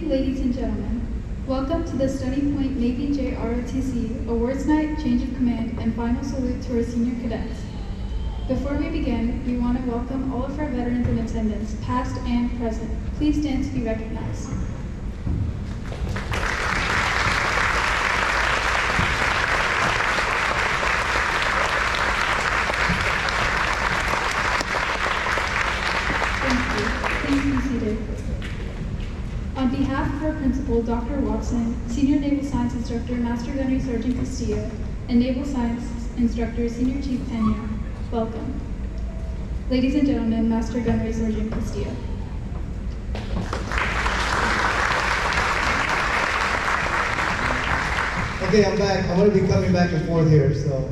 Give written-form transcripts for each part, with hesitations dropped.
evening, ladies and gentlemen. Welcome to the Stony Point Navy JROTC Awards Night, Change of Command, and final salute to our senior cadets. Before we begin, we want to welcome all of our veterans in attendance, past and present. Please stand to be recognized. Please be seated. On behalf of our principal, Dr. Watson, Senior Naval Science Instructor, Master Gunnery Sergeant Castillo, and Naval Science Instructor, Senior Chief Pena, welcome. Ladies and gentlemen, Master Gunnery Sergeant Castillo. Okay, I'm back. I'm going to be coming back and forth here, so.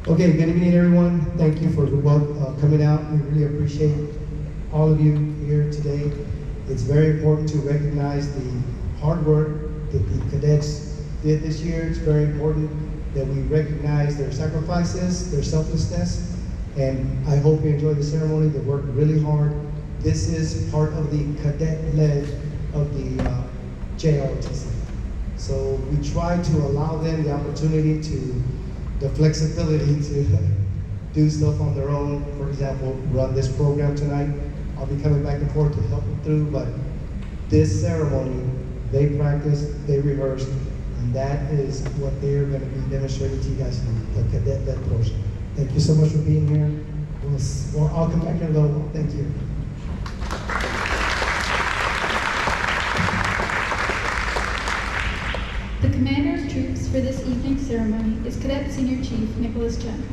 Okay, good evening, everyone. Thank you for coming out. We really appreciate all of you here today. It's very important to recognize the hard work that the cadets did this year. It's very important that we recognize their sacrifices, their selflessness, and I hope you enjoy the ceremony. They worked really hard. This is part of the cadet-led of the JROTC. So we try to allow them the opportunity the flexibility to do stuff on their own. For example, run this program tonight. I'll be coming back and forth to help them through, but this ceremony, they practiced, they rehearsed, and that is what they're going to be demonstrating to you guys in the cadet-led portion. Thank you so much for being here. I'll come back in a little while. Thank you. The commander of troops for this evening's ceremony is Cadet Senior Chief Nicholas Chen.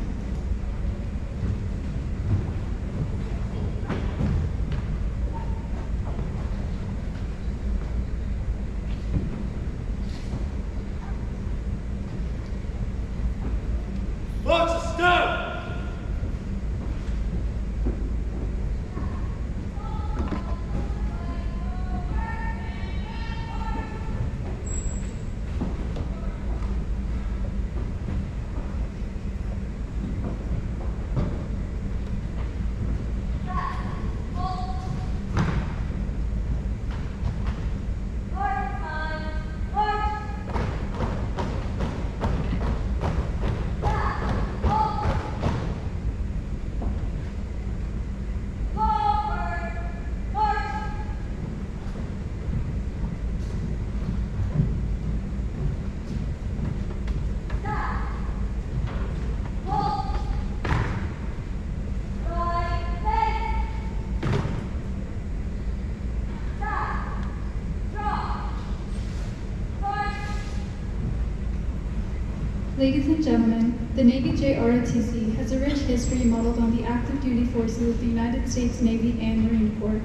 Ladies and gentlemen, the Navy JROTC has a rich history modeled on the active duty forces of the United States Navy and Marine Corps.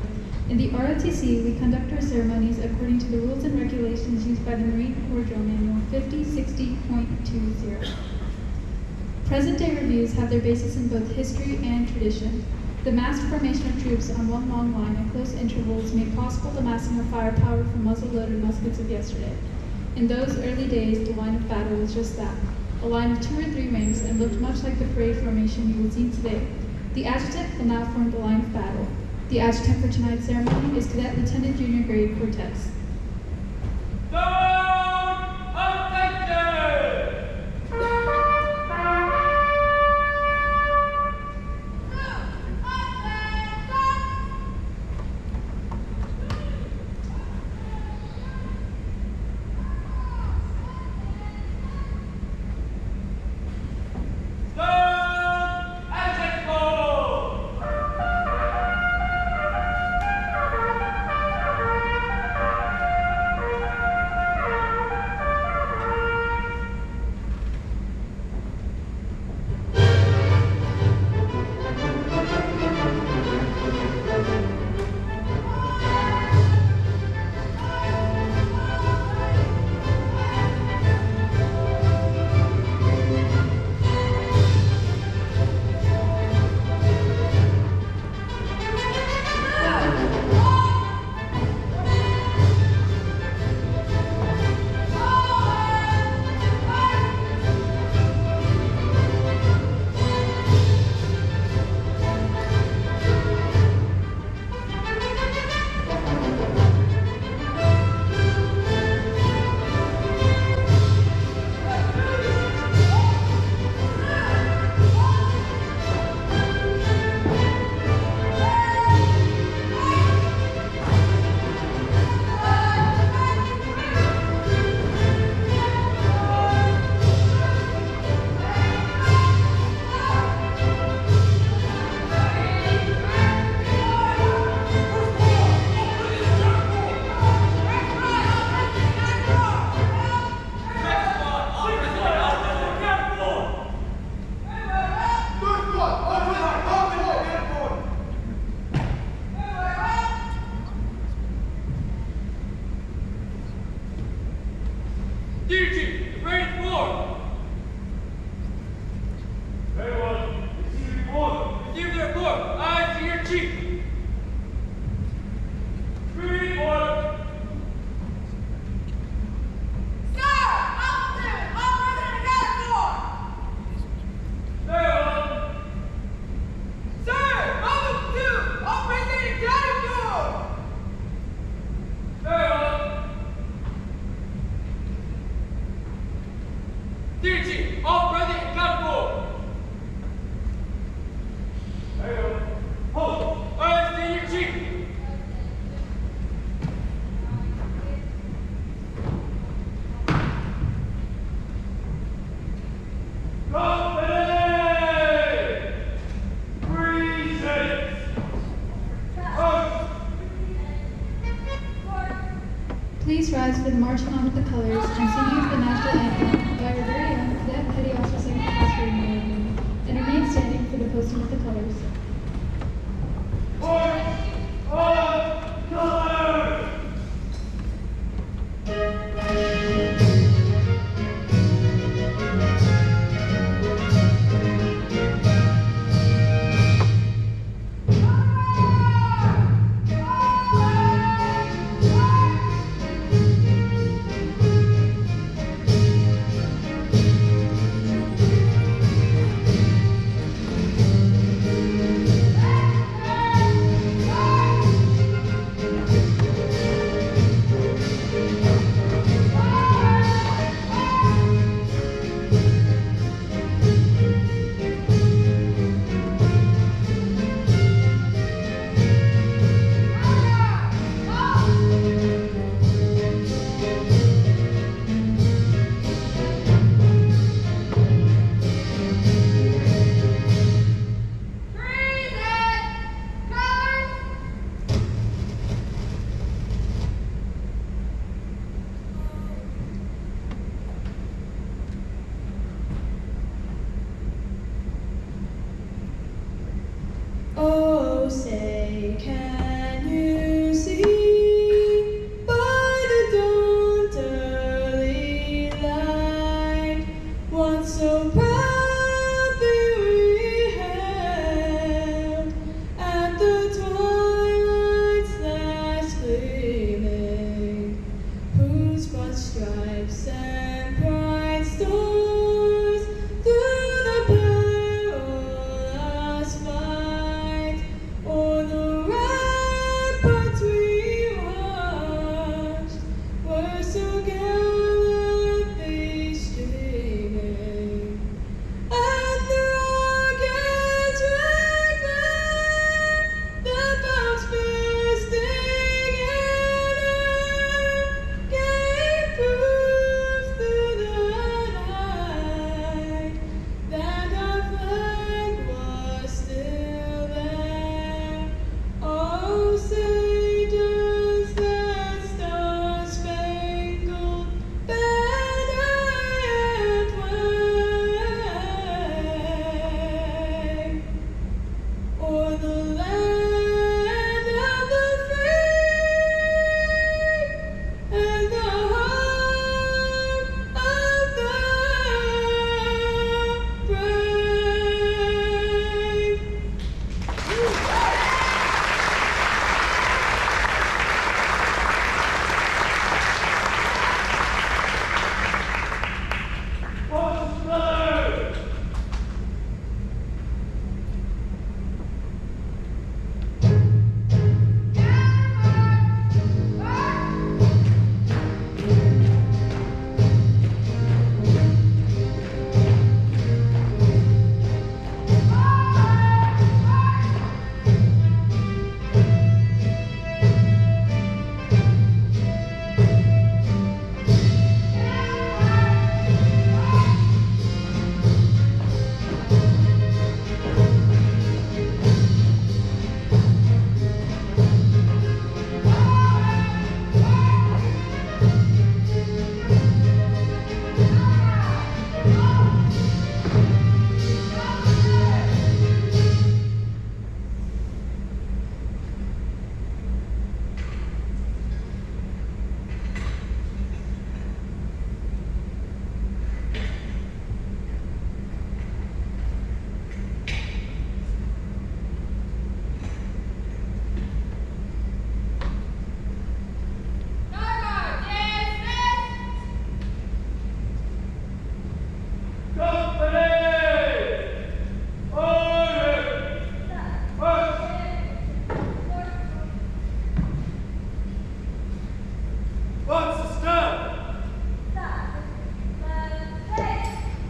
In the ROTC, we conduct our ceremonies according to the rules and regulations used by the Marine Corps Drill Manual 5060.20. Present-day reviews have their basis in both history and tradition. The massed formation of troops on one long line at close intervals made possible the massing of firepower from muzzle-loaded muskets of yesterday. In those early days, the line of battle was just that. A line of 2 or 3 ranks, and looked much like the parade formation you will see today. The adjutant will now form the line of battle. The adjutant for tonight's ceremony is Cadet Lieutenant Junior Grade Cortez. Duty, ready for. Very well. Receive report. Receive the report. I see your chief. Report. Duty, all present and accounted for. Very well. Hold. I see your chief. Please rise for the marching on with the colors and singing of the national anthem by our very own Cadet Petty Officer Second Class Raymond, and remain standing for the posting of the colors. Oh, say, can you see by the dawn's early light what so proudly we hailed at the twilight's last gleaming, whose broad stripes and bright stars through the perilous fight o'er the ramparts we watched were so gallantly streaming, and the rockets reclaim the bombs bursting in air gave proof through the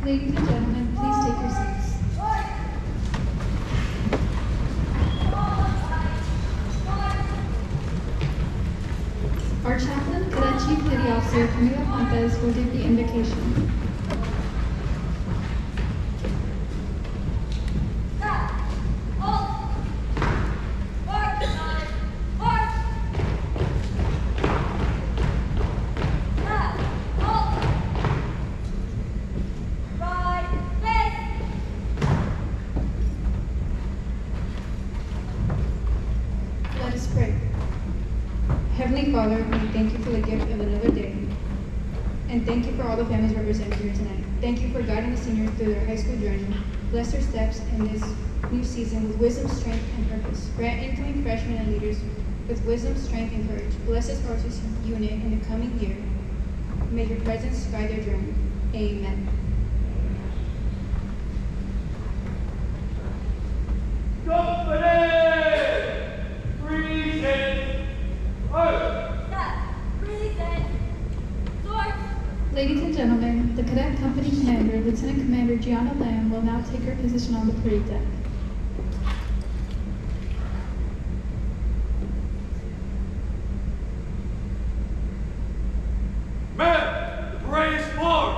Ladies and gentlemen, please take your seats. Our chaplain, Cadet Chief Petty Officer Camilo Fuentes, will give the invocation. Let us pray. Heavenly Father, we thank you for the gift of another day. And thank you for all the families represented here tonight. Thank you for guiding the seniors through their high school journey. Bless their steps in this new season with wisdom, strength, and purpose. Grant incoming freshmen and leaders with wisdom, strength, and courage. Bless this ROTC unit in the coming year. May your presence guide their journey. Amen. Ladies and gentlemen, the Cadet Company Commander, Lieutenant Commander Gianna Lamb, will now take her position on the parade deck. Man, the parade is formed.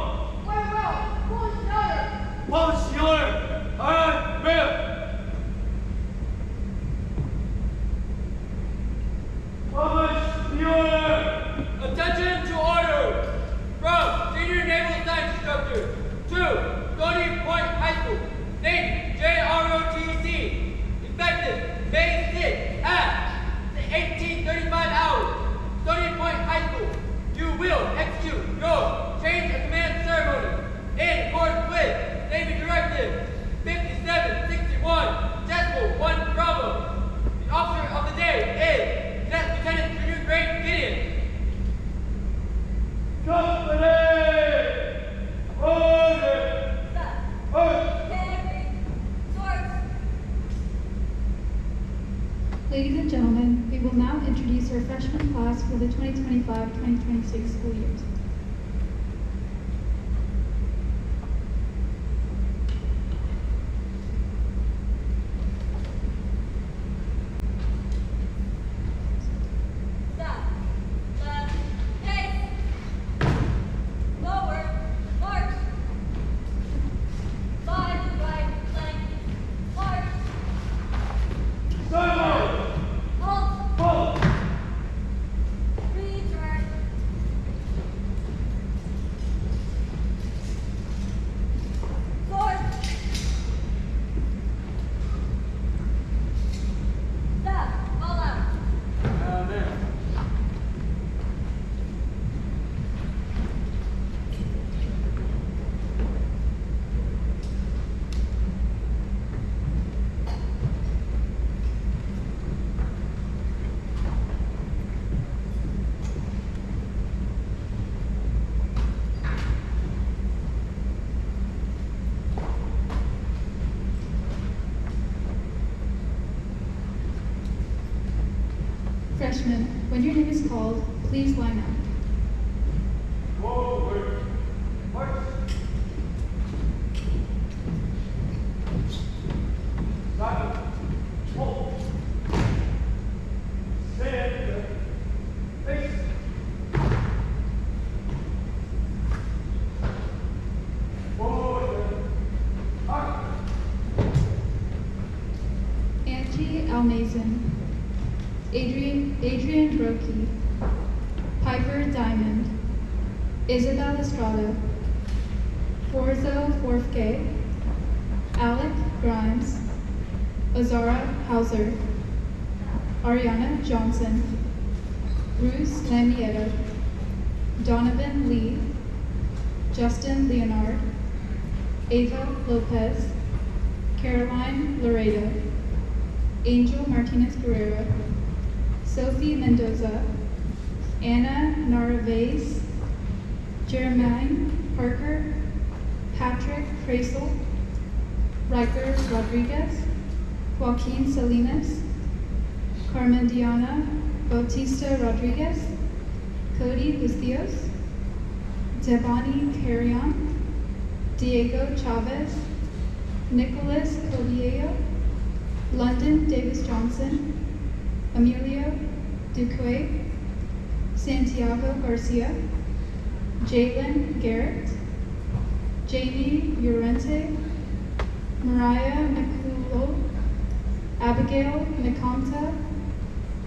Polish the order. Aye, ma'am. Polish the order. Attention to order. From Senior Naval Science Instructor to Stony Point High School. Name JROTC. Effective May 6th at 18:35 hours. Stony Point High School. You will execute your change of command ceremony in accordance with Navy Directive 5761, Decimal 1 Bravo. The officer of the day is Cadet Lieutenant Junior Grade Gideon. Company! Order! Ladies and gentlemen, we will now introduce our freshman class for the 2025-2026 school years. Freshmen, when your name is called, please line up. Forward. March. Silent. Hold. Stand. Face. Forward. Arc. Angie Almazen, Adrian Brokey, Piper Diamond, Isabel Estrada, Forzo Forfke, Alec Grimes, Azara Hauser, Ariana Johnson, Bruce Lamieto, Donovan Lee, Justin Leonard, Ava Lopez, Caroline Laredo, Angel Martinez Guerrero, Sophie Mendoza, Anna Narvaez, Jermaine Parker, Patrick Chrysler, Riker Rodriguez, Joaquin Salinas, Carmen Diana Bautista Rodriguez, Cody Lustios, Devani Carrion, Diego Chavez, Nicholas Codiello, London Davis Johnson, Emilio Duque, Santiago Garcia, Jalen Garrett, Jamie Urente, Mariah McCullough, Abigail McConta,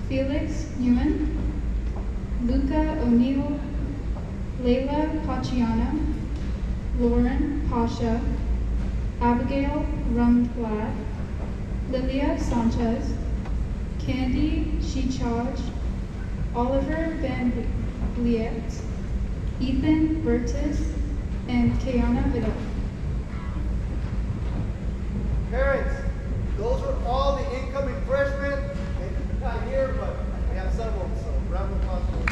Felix Ewan, Luca O'Neill, Layla Paciano, Lauren Pasha, Abigail Rundblad, Lilia Sanchez, Candy Shechaj, Oliver Van Vliet, Ethan Burtis, and Kiana Vidal. Parents, those are all the incoming freshmen. They're not here, but we have several, so round of applause for them.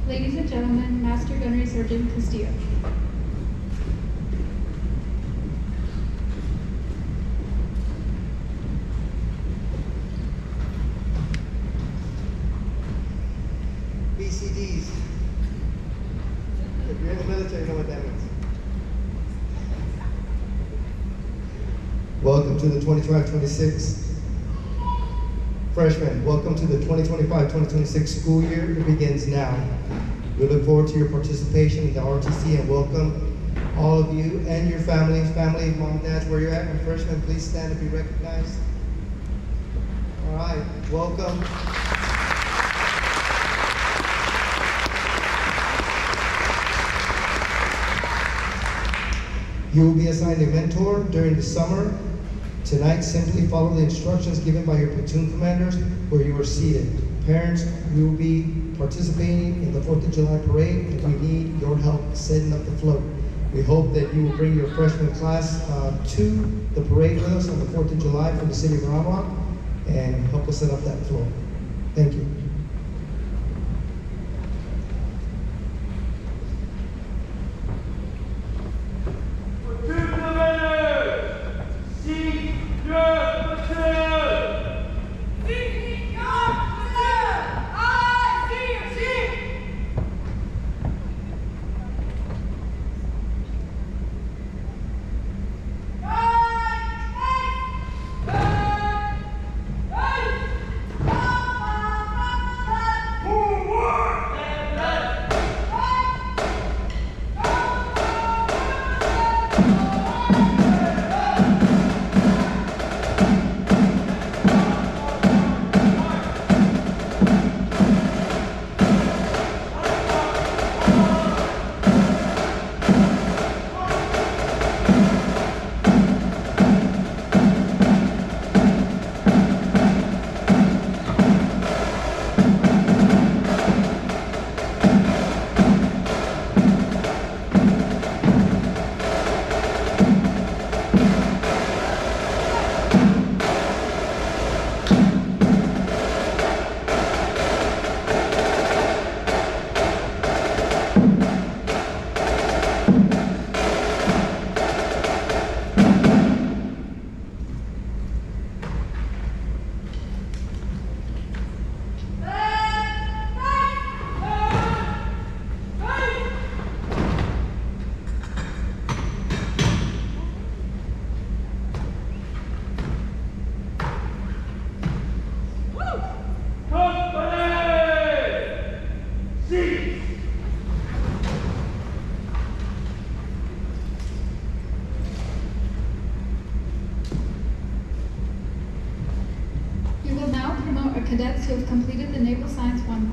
Ladies and gentlemen, Master Gunnery Sergeant Castillo. BCDs. If you're in the military, you know what that means. Welcome to the 25-26 freshmen. Welcome to the 2025-2026 school year. It begins now. We look forward to your participation in the ROTC and welcome all of you and your families, mom and dads, where you're at. And freshmen, please stand to be recognized. All right, welcome. You will be assigned a mentor during the summer. Tonight, simply follow the instructions given by your platoon commanders where you are seated. Parents, we will be participating in the 4th of July parade and we need your help setting up the float. We hope that you will bring your freshman class to the parade with us on the 4th of July from the city of Round Rock and help us set up that float. Thank you.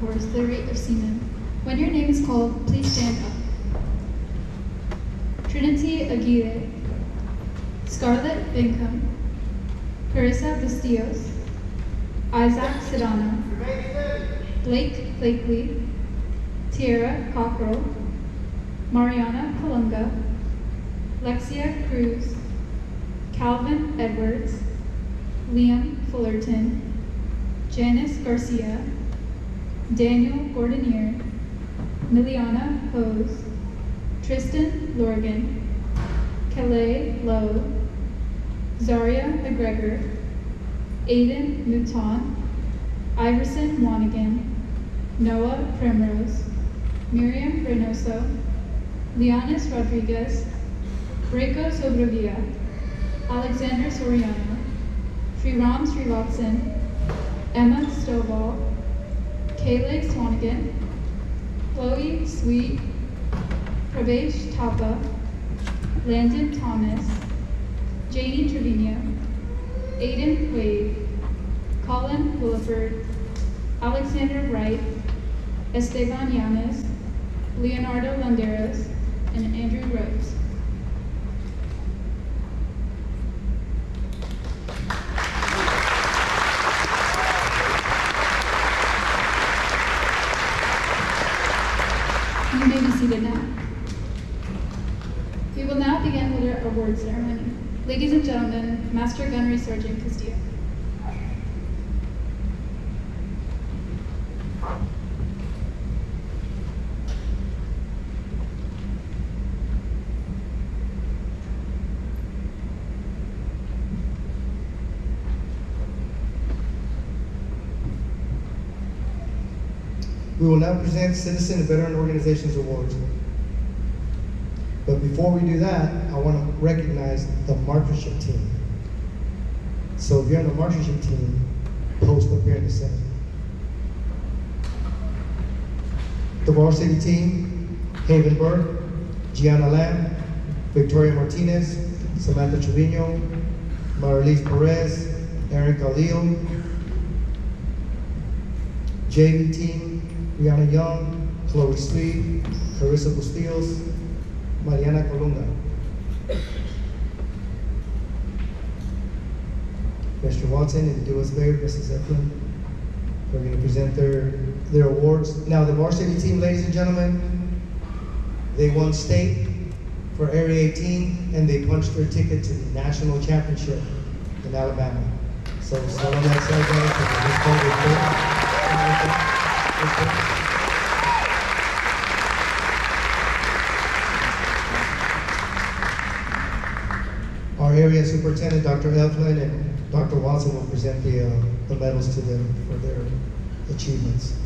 course, the rate of seamen. When your name is called, please stand up. Trinity Aguirre, Scarlett Bingham, Carissa Bustillos, Isaac Sedano, Blake Blakely, Tierra Cockrell, Mariana Colunga, Lexia Cruz, Calvin Edwards, Liam Fullerton, Janice Garcia, Daniel Gordonier, Miliana Hose, Tristan Lorgan, Calais Lowe, Zaria McGregor, Aiden Mouton, Iverson Wanigan, Noah Primrose, Miriam Reynoso, Leonis Rodriguez, Reiko Sobrovia, Alexander Soriano, Sriram Srivatsan, Emma Stovall, Kayleigh Swanigan, Chloe Sweet, Pravesh Thapa, Landon Thomas, Janie Trevino, Aiden Wade, Colin Williford, Alexander Wright, Esteban Llanes, Leonardo Landeros, and Andrew Rose. You may be seated now. We will now begin with our award ceremony. Ladies and gentlemen, Master Gunnery Sergeant Castillo. We will now present Citizen and Veteran Organizations Awards. But before we do that, I want to recognize the marksmanship team. So if you're on the marksmanship team, post up here in the center. The varsity team, Haven Burke, Gianna Lamb, Victoria Martinez, Samantha Trevino, Marlise Perez, Erin Khalil. JV team, Rihanna Young, Chloe Sweet, Carissa Bustillos, Mariana Colunga. Mr. Watson and the U.S. Mayor, Mrs. Eflin, are going to present their awards. Now, the varsity team, ladies and gentlemen, they won state for Area 18, and they punched their ticket to the national championship in Alabama. So, on that side, guys, our area superintendent, Dr. Eflin, and Dr. Watson will present the medals to them for their achievements.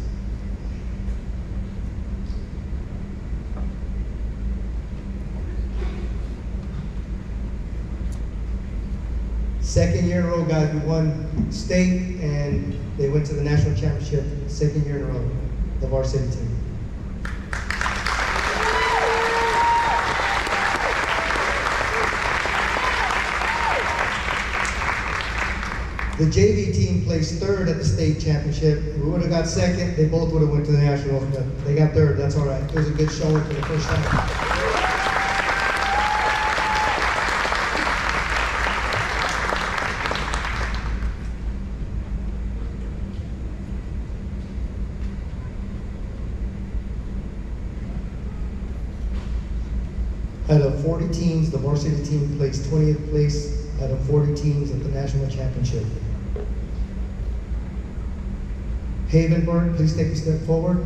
Second year in a row, guys, we won state and they went to the national championship, second year in a row, the varsity team. The JV team placed third at the state championship. If we would have got second, they both would have went to the national, but they got third, that's all right. It was a good showing for the first time. Out of 40 teams, the varsity team placed 20th place out of 40 teams at the national championship. Havenburg, please take a step forward.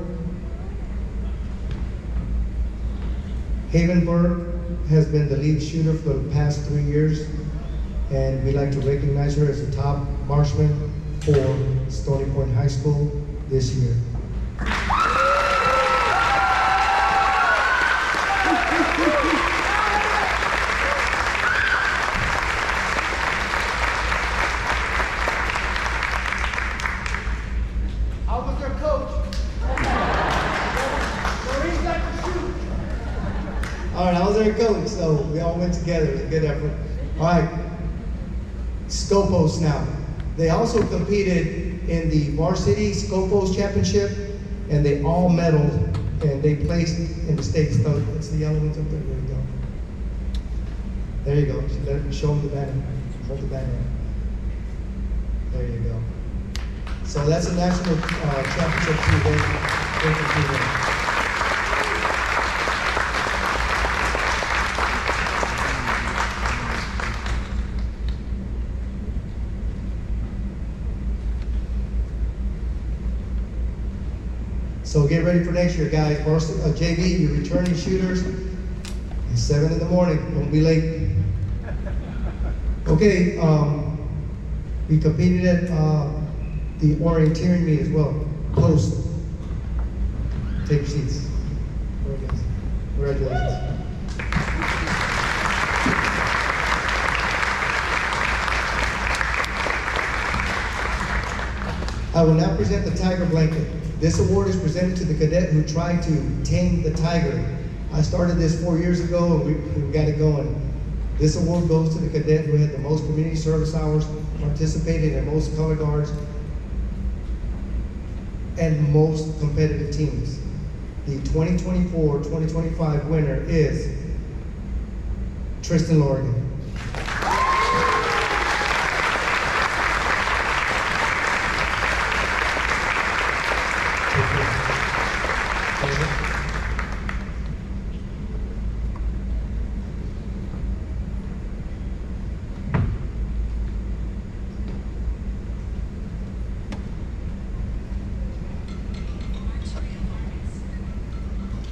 Havenburg has been the lead shooter for the past 3 years, and we'd like to recognize her as the top marksman for Stony Point High School this year. All right, I was their coach, so we all went together. It was a good effort. All right, Scopos now. They also competed in the varsity Scopos championship, and they all medaled, and they placed in the state. So it's the yellow ones up there. There you go. There you go. Show them the banner. Hold the banner up. There you go. So that's a national championship team. So get ready for next year, guys. JV, your returning shooters, it's 7 in the morning. Don't be late. Okay, we competed at the orienteering meet as well. Post. Take your seats. Congratulations. I will now present the Tiger Blanket. This award is presented to the cadet who tried to tame the tiger. I started this 4 years ago and we got it going. This award goes to the cadet who had the most community service hours, participated in most color guards, and most competitive teams. The 2024-2025 winner is Tristan Lorigan.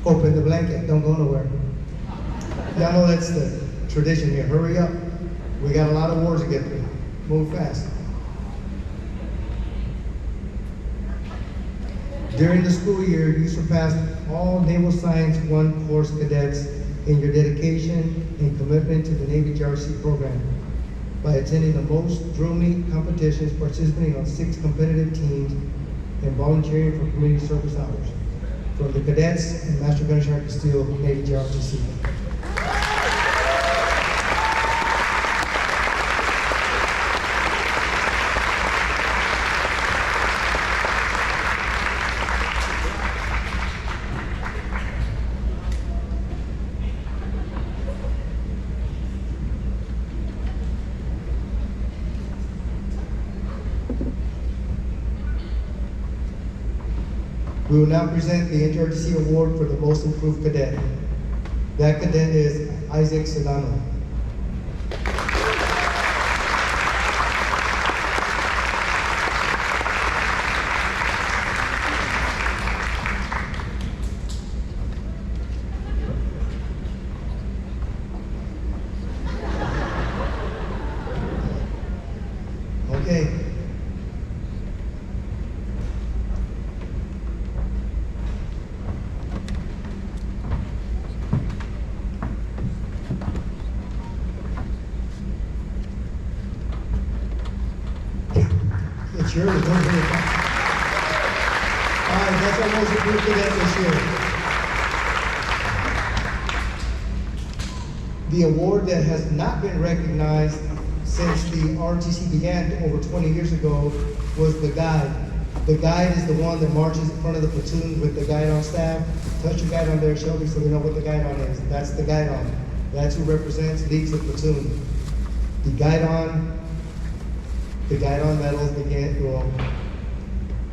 Open the blanket, don't go nowhere. Y'all know that's the tradition here. Hurry up. We got a lot of awards to get through. Move fast. During the school year, you surpassed all Naval Science 1 course cadets in your dedication and commitment to the Navy JROTC program by attending the most drill meet competitions, participating on 6 competitive teams, and volunteering for community service hours. From the cadets and Master Gunner Sergeant Castile, Navy JROTC. We will now present the JROTC Award for the Most Improved Cadet. That cadet is Isaac Sedano. Okay. It's yours. Don't bring it back. All right, that's our most improved cadet this year. The award that has not been recognized since the ROTC began over 20 years ago was the guide. The guide is the one that marches in front of the platoon with the guide on staff. Touch your guide on there, Shelby, so they know what the guide on is. That's the guide on. That's who represents, leads the platoon. The guide on medals began, well,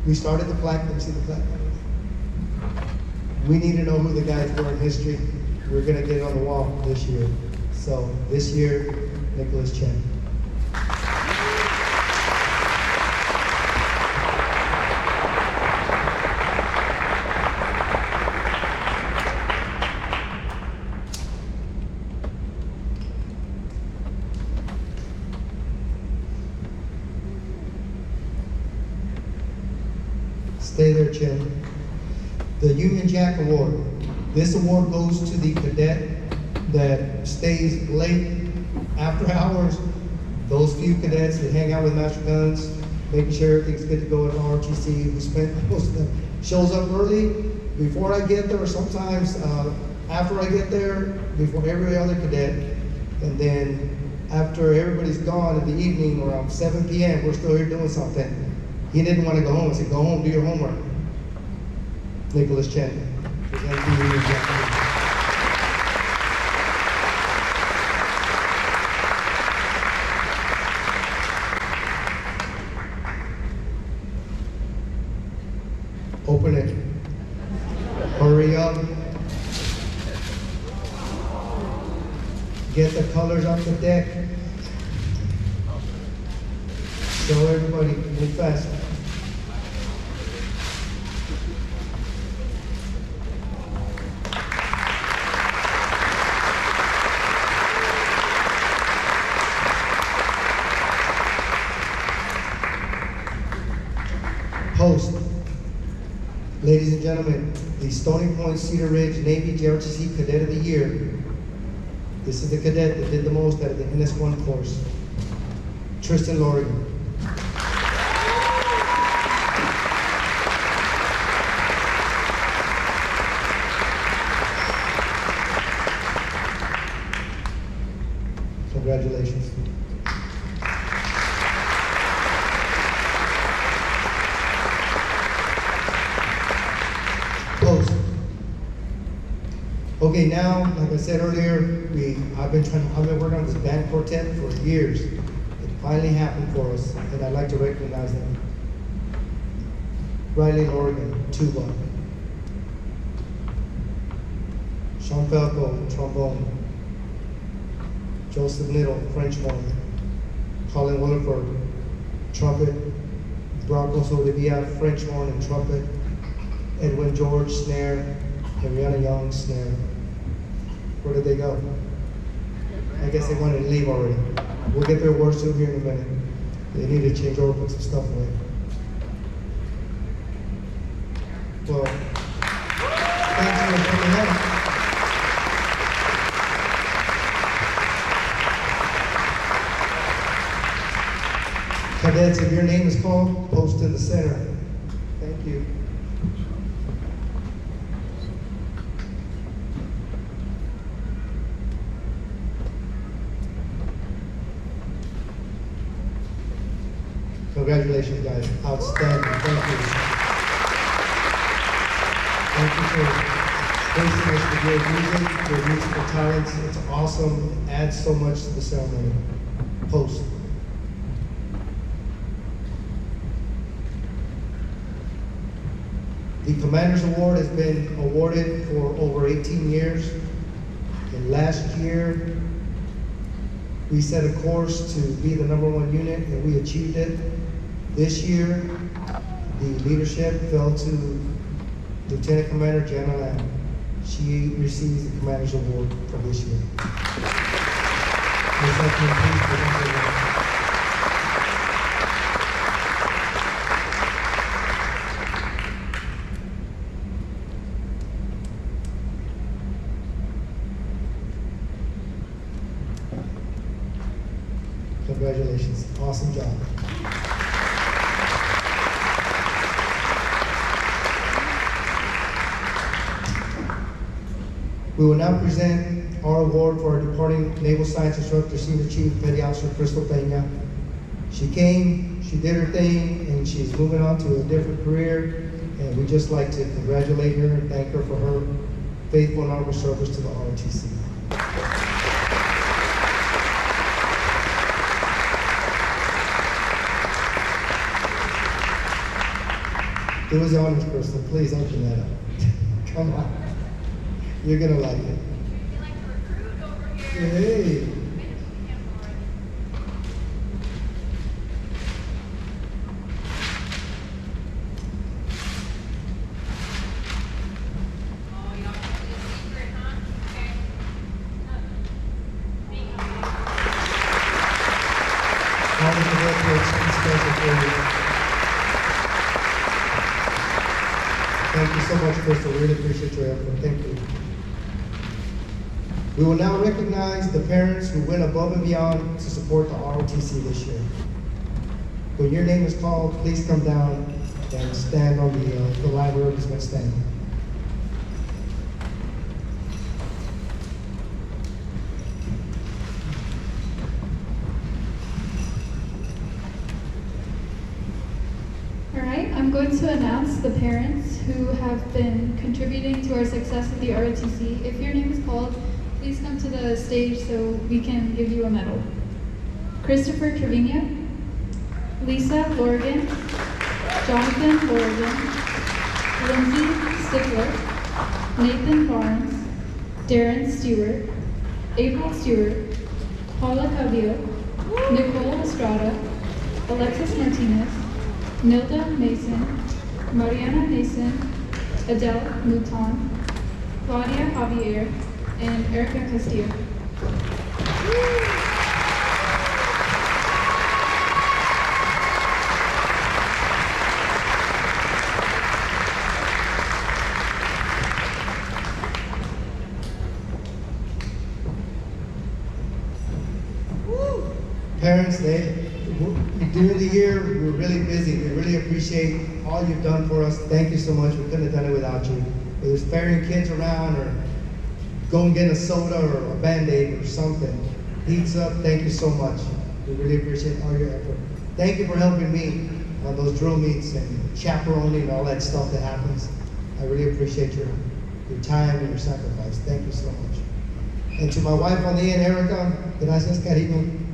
we started the plaque. Let me see the plaque. We need to know who the guides were in history. We're gonna get it on the wall this year. So this year, Nicholas Chen. Stay there, Chen. The Union Jack Award. This award goes to the cadet that stays late after hours. Those few cadets that hang out with Master Guns, making sure everything's good to go at ROTC. We spent most of them. Shows up early, before I get there, or sometimes after I get there, before every other cadet. And then after everybody's gone in the evening, around 7 p.m., we're still here doing something. He didn't want to go home. I said, go home, do your homework. Nicholas Chen. Presenting the Union Jack. Open it. Hurry up. Get the colors off the deck. Show everybody, move fast. Post. Ladies and gentlemen, the Stony Point Cedar Ridge Navy JROTC Cadet of the Year. This is the cadet that did the most out of the NS1 course. Tristan Lorigan. Congratulations. Post. Okay, now, like I said earlier, I've been working on this band quartet for years. It finally happened for us, and I'd like to recognize them. Riley Lorigan, tuba. Sean Falco, trombone. Joseph Niddle, French horn. Colin Williford, trumpet. Broncos Olivia, French horn and trumpet. Edwin George, snare. Henrietta Young, snare. Where did they go? I guess they wanted to leave already. We'll get their awards to them here in a minute. They need to change over, put some stuff away. Well, thanks for coming out. Cadets, if your name is called, post in the center. Thank you. Congratulations, guys. Outstanding. Thank you. Thank you for gracing us with your music, your musical talents. It's awesome. It adds so much to the ceremony. Post. The Commander's Award has been awarded for over 18 years. And last year, we set a course to be the #1 unit, and we achieved it. This year, the leadership fell to Lieutenant Commander Jana Lamb. She receives the Commander's Award for this year. Ms. Ekman, please present the award. Congratulations. Awesome job. We will now present our award for our departing Naval Science Instructor, Senior Chief Petty Officer Crystal Peña. She came, she did her thing, and she's moving on to a different career. And we'd just like to congratulate her and thank her for her faithful and honorable service to the ROTC. Do us the honors, Crystal. Please open that up. Come on. You're gonna like it. You like to recruit over here? Hey. Oh, y'all kept it a secret, huh? Okay. All of the records and special for you. Thank you so much, Crystal. Really appreciate your effort. Thank you. We will now recognize the parents who went above and beyond to support the ROTC this year. When your name is called, please come down and stand on the line where everybody's going to stand. All right, I'm going to announce the parents who have been contributing to our success at the ROTC. If your name is called, please come to the stage so we can give you a medal. Christopher Trevino, Lisa Lorigan, Jonathan Lorigan, Lindsay Stickler, Nathan Barnes, Darren Stewart, April Stewart, Paula Cabello, Nicole Estrada, Alexis Martinez, Nilda Mason, Mariana Nason, Adele Mouton, Claudia Javier, and Erica Castillo. Parents, during the year, we're really busy. We really appreciate all you've done for us. Thank you so much. We couldn't have done it without you. Whether it's ferrying kids around or going getting a soda or a Band-Aid or something. Pizza, thank you so much. We really appreciate all your effort. Thank you for helping me on those drill meets and chaperoning and all that stuff that happens. I really appreciate your time and your sacrifice. Thank you so much. And to my wife on the end, Erica, gracias, cariño.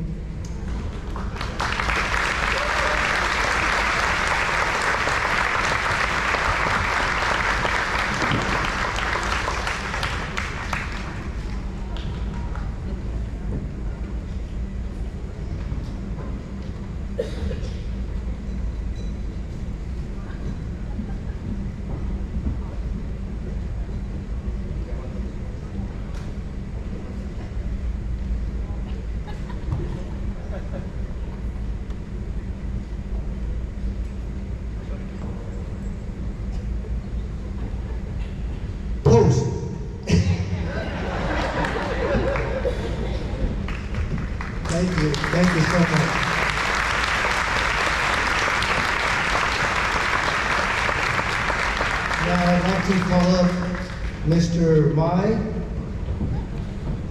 Post. Thank you so much. Now I'd like to call up Mr. Mai.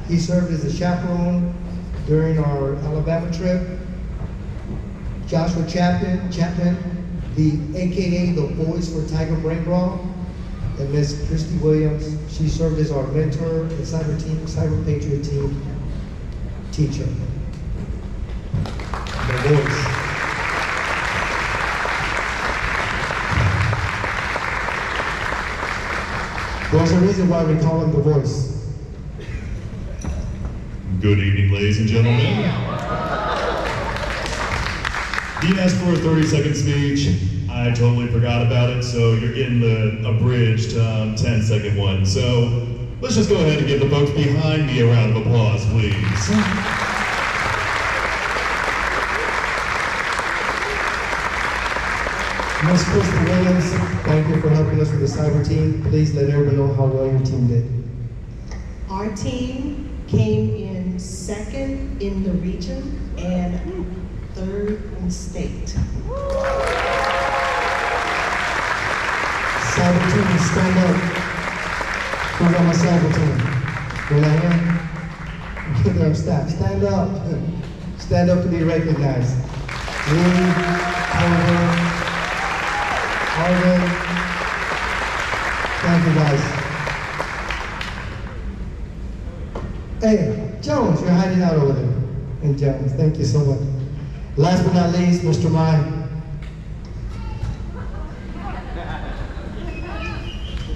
He served as a chaperone during our Alabama trip. Joshua Chapman, the AKA the voice for Tiger Brain Brawl. And Ms. Christy Williams, she served as our mentor and Cyber Patriot team teacher. The voice. There's a reason why we call him the voice. Good evening, ladies and gentlemen. He asked for a 30-second speech. I totally forgot about it, so you're getting the abridged 10-second one. So let's just go ahead and give the folks behind me a round of applause, please. Ms. Christy Williams, thank you for helping us with the cyber team. Please let everyone know how well your team did. Our team came in second in the region and third in state. Cyber team, stand up. Who's on my cyber team? We're not here? They're on staff. Stand up. Stand up to be recognized. Lee, Clover, Arvin. Thank you guys. Hey, Jones, you're hiding out over there. And Jones, thank you so much. Last but not least, Mr. Mai.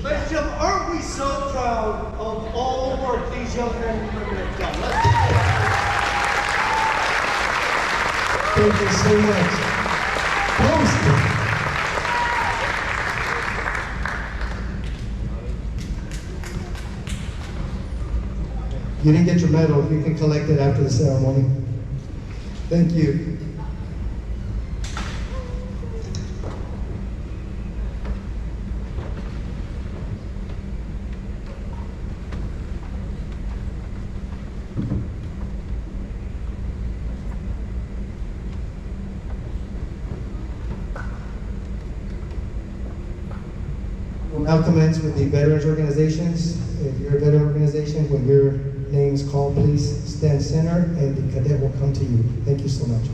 Ladies and gentlemen, aren't we so proud of all the work these young men and women have done? Thank you so much. Post it. You didn't get your medal. You can collect it after the ceremony. Thank you. We'll now commence with the veterans organizations. If you're a veteran organization, when your name is called, please stand center and the cadet will come to you. Thank you so much.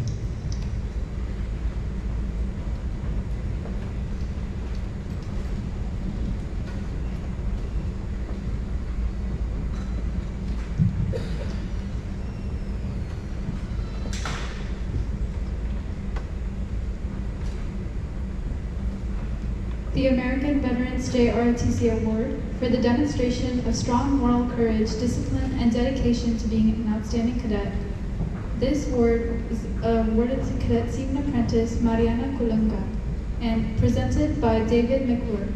the American Veterans JROTC Award for the demonstration of strong moral courage, discipline, and dedication to being an outstanding cadet. This award is awarded to Cadet Seaman Apprentice Mariana Colunga and presented by David McClure.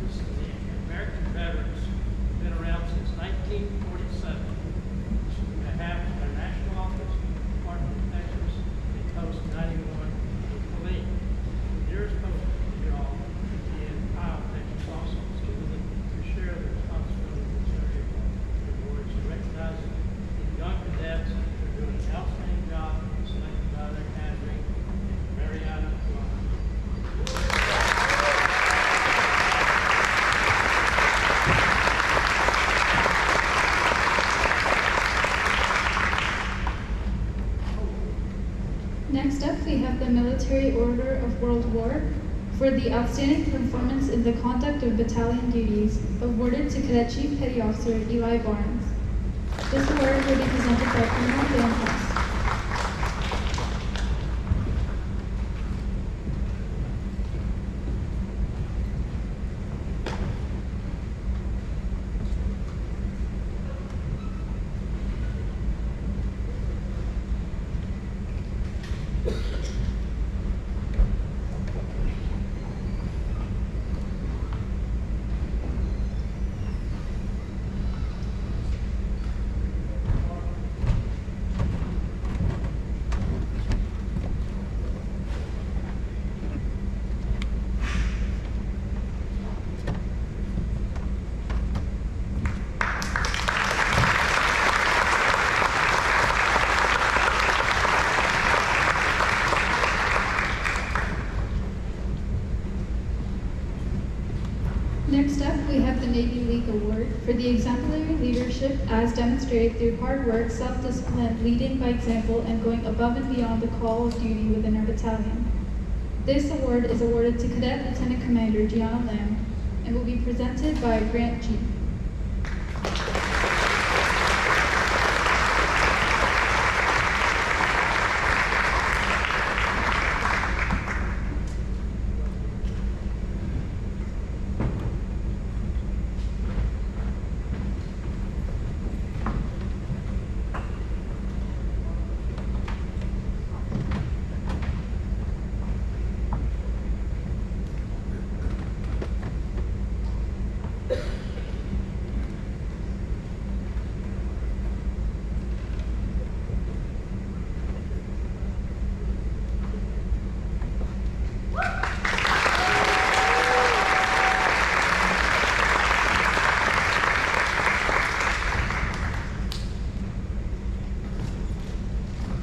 This is the American veterans, been around since 1947. This is on behalf of our national office, Department of Texas, and Post 91 in Killeen. Dearest Post, you all, and I'll Texas also is given to share the responsibility of this area of awards and recognizing the young cadets who are doing an outstanding job selected by their cadre, Mariana Colunga. Next up, we have the Military Order of World War for the outstanding performance in the conduct of battalion duties, awarded to Cadet Chief Petty Officer Eli Barnes. This award will be presented by Colonel Dan Huss. Next up, we have the Navy League Award for the exemplary leadership as demonstrated through hard work, self-discipline, leading by example, and going above and beyond the call of duty within our battalion. This award is awarded to Cadet Lieutenant Commander Gianna Lamb and will be presented by Grant G.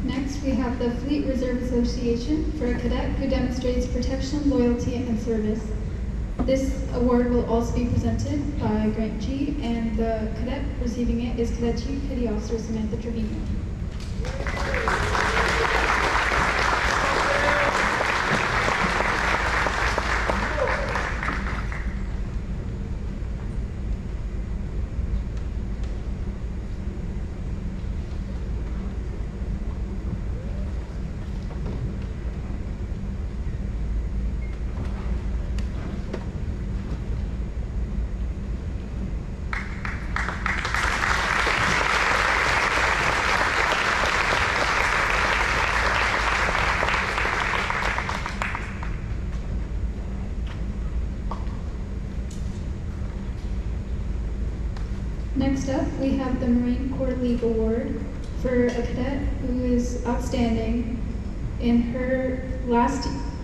Next, we have the Fleet Reserve Association for a cadet who demonstrates protection, loyalty, and service. This award will also be presented by Grant G, and the cadet receiving it is Cadet Chief Petty Officer Samantha Trevino. Next up, we have the Marine Corps League Award for a cadet who is outstanding in her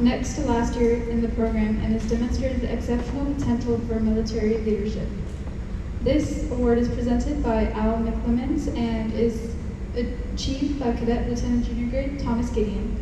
next to last year in the program and has demonstrated exceptional potential for military leadership. This award is presented by Al McClemens and is achieved by Cadet Lieutenant Junior Grade Thomas Gideon.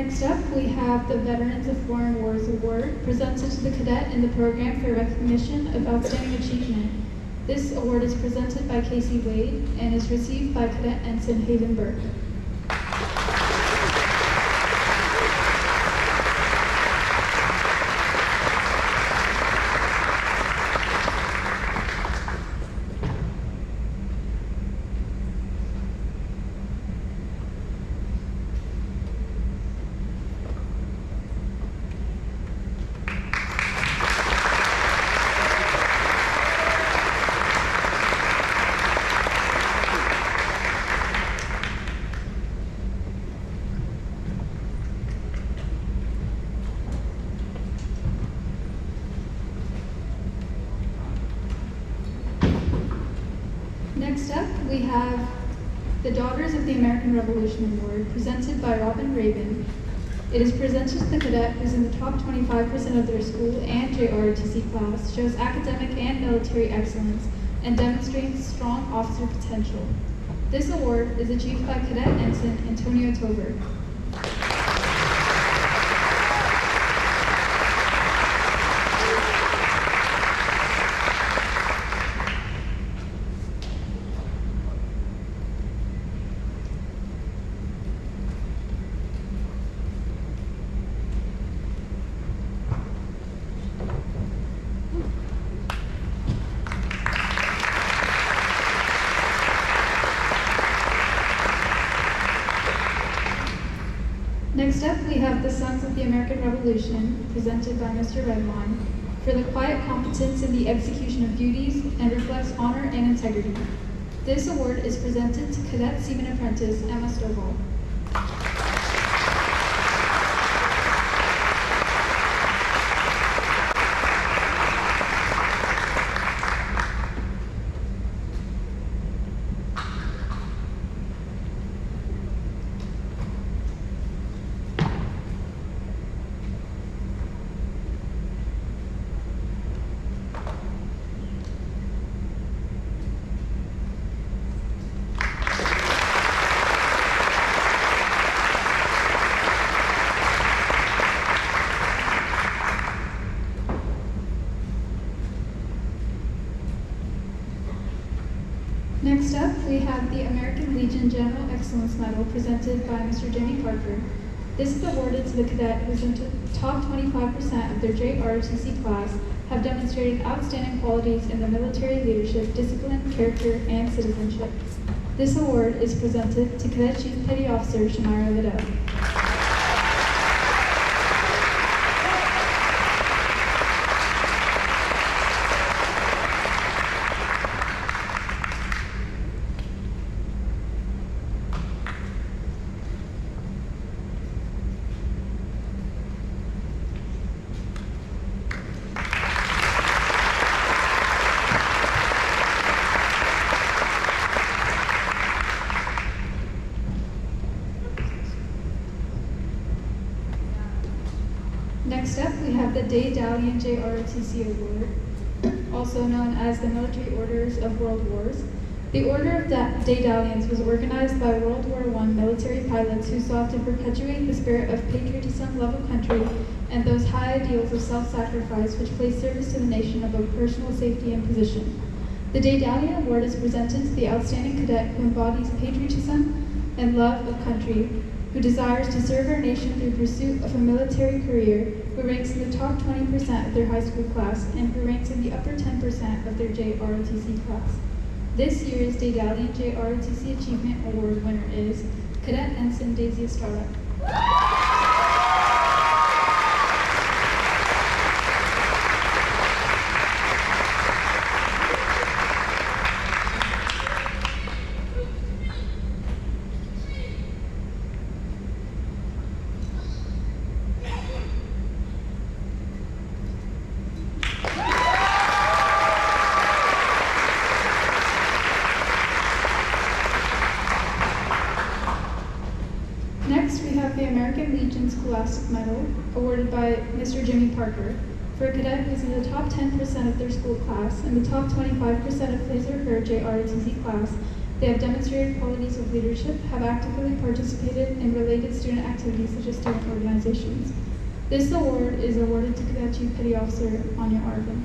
Next up, we have the Veterans of Foreign Wars Award, presented to the cadet in the program for recognition of outstanding achievement. This award is presented by Casey Wade and is received by Cadet Ensign Hayden Burke. Next up, we have the Daughters of the American Revolution Award, presented by Robin Raven. It is presented to the cadet who's in the top 25% of their school and JROTC class, shows academic and military excellence, and demonstrates strong officer potential. This award is achieved by Cadet Ensign Antonio Tover. Next up, we have the Sons of the American Revolution, presented by Mr. Redwine, for the quiet competence in the execution of duties and reflects honor and integrity. This award is presented to Cadet Seaman Apprentice Emma Stovall. Next up, we have the American Legion General Excellence Medal, presented by Mr. Jimmy Parker. This is awarded to the cadet who's in the top 25% of their JROTC class have demonstrated outstanding qualities in the military leadership, discipline, character, and citizenship. This award is presented to Cadet Chief Petty Officer Shamira Liddell. Next up, we have the Day-Dalian JROTC Award, also known as the Military Orders of World Wars. The Order of Day-Dalians was organized by World War I military pilots who sought to perpetuate the spirit of patriotism, love of country, and those high ideals of self-sacrifice which place service to the nation above personal safety and position. The Day-Dalian Award is presented to the outstanding cadet who embodies patriotism and love of country, who desires to serve our nation through pursuit of a military career, who ranks in the top 20% of their high school class, and who ranks in the upper 10% of their JROTC class. This year's Day-Dalian JROTC Achievement Award winner is Cadet Ensign Daisy Estrada. Next, we have the American Legion Scholastic Medal, awarded by Mr. Jimmy Parker, for a cadet who is in the top 10% of their school class and the top 25% of his or her JROTC class, They have demonstrated qualities of leadership, have actively participated in related student activities such as student organizations. This award is awarded to Cadet Chief Petty Officer Anya Arvin.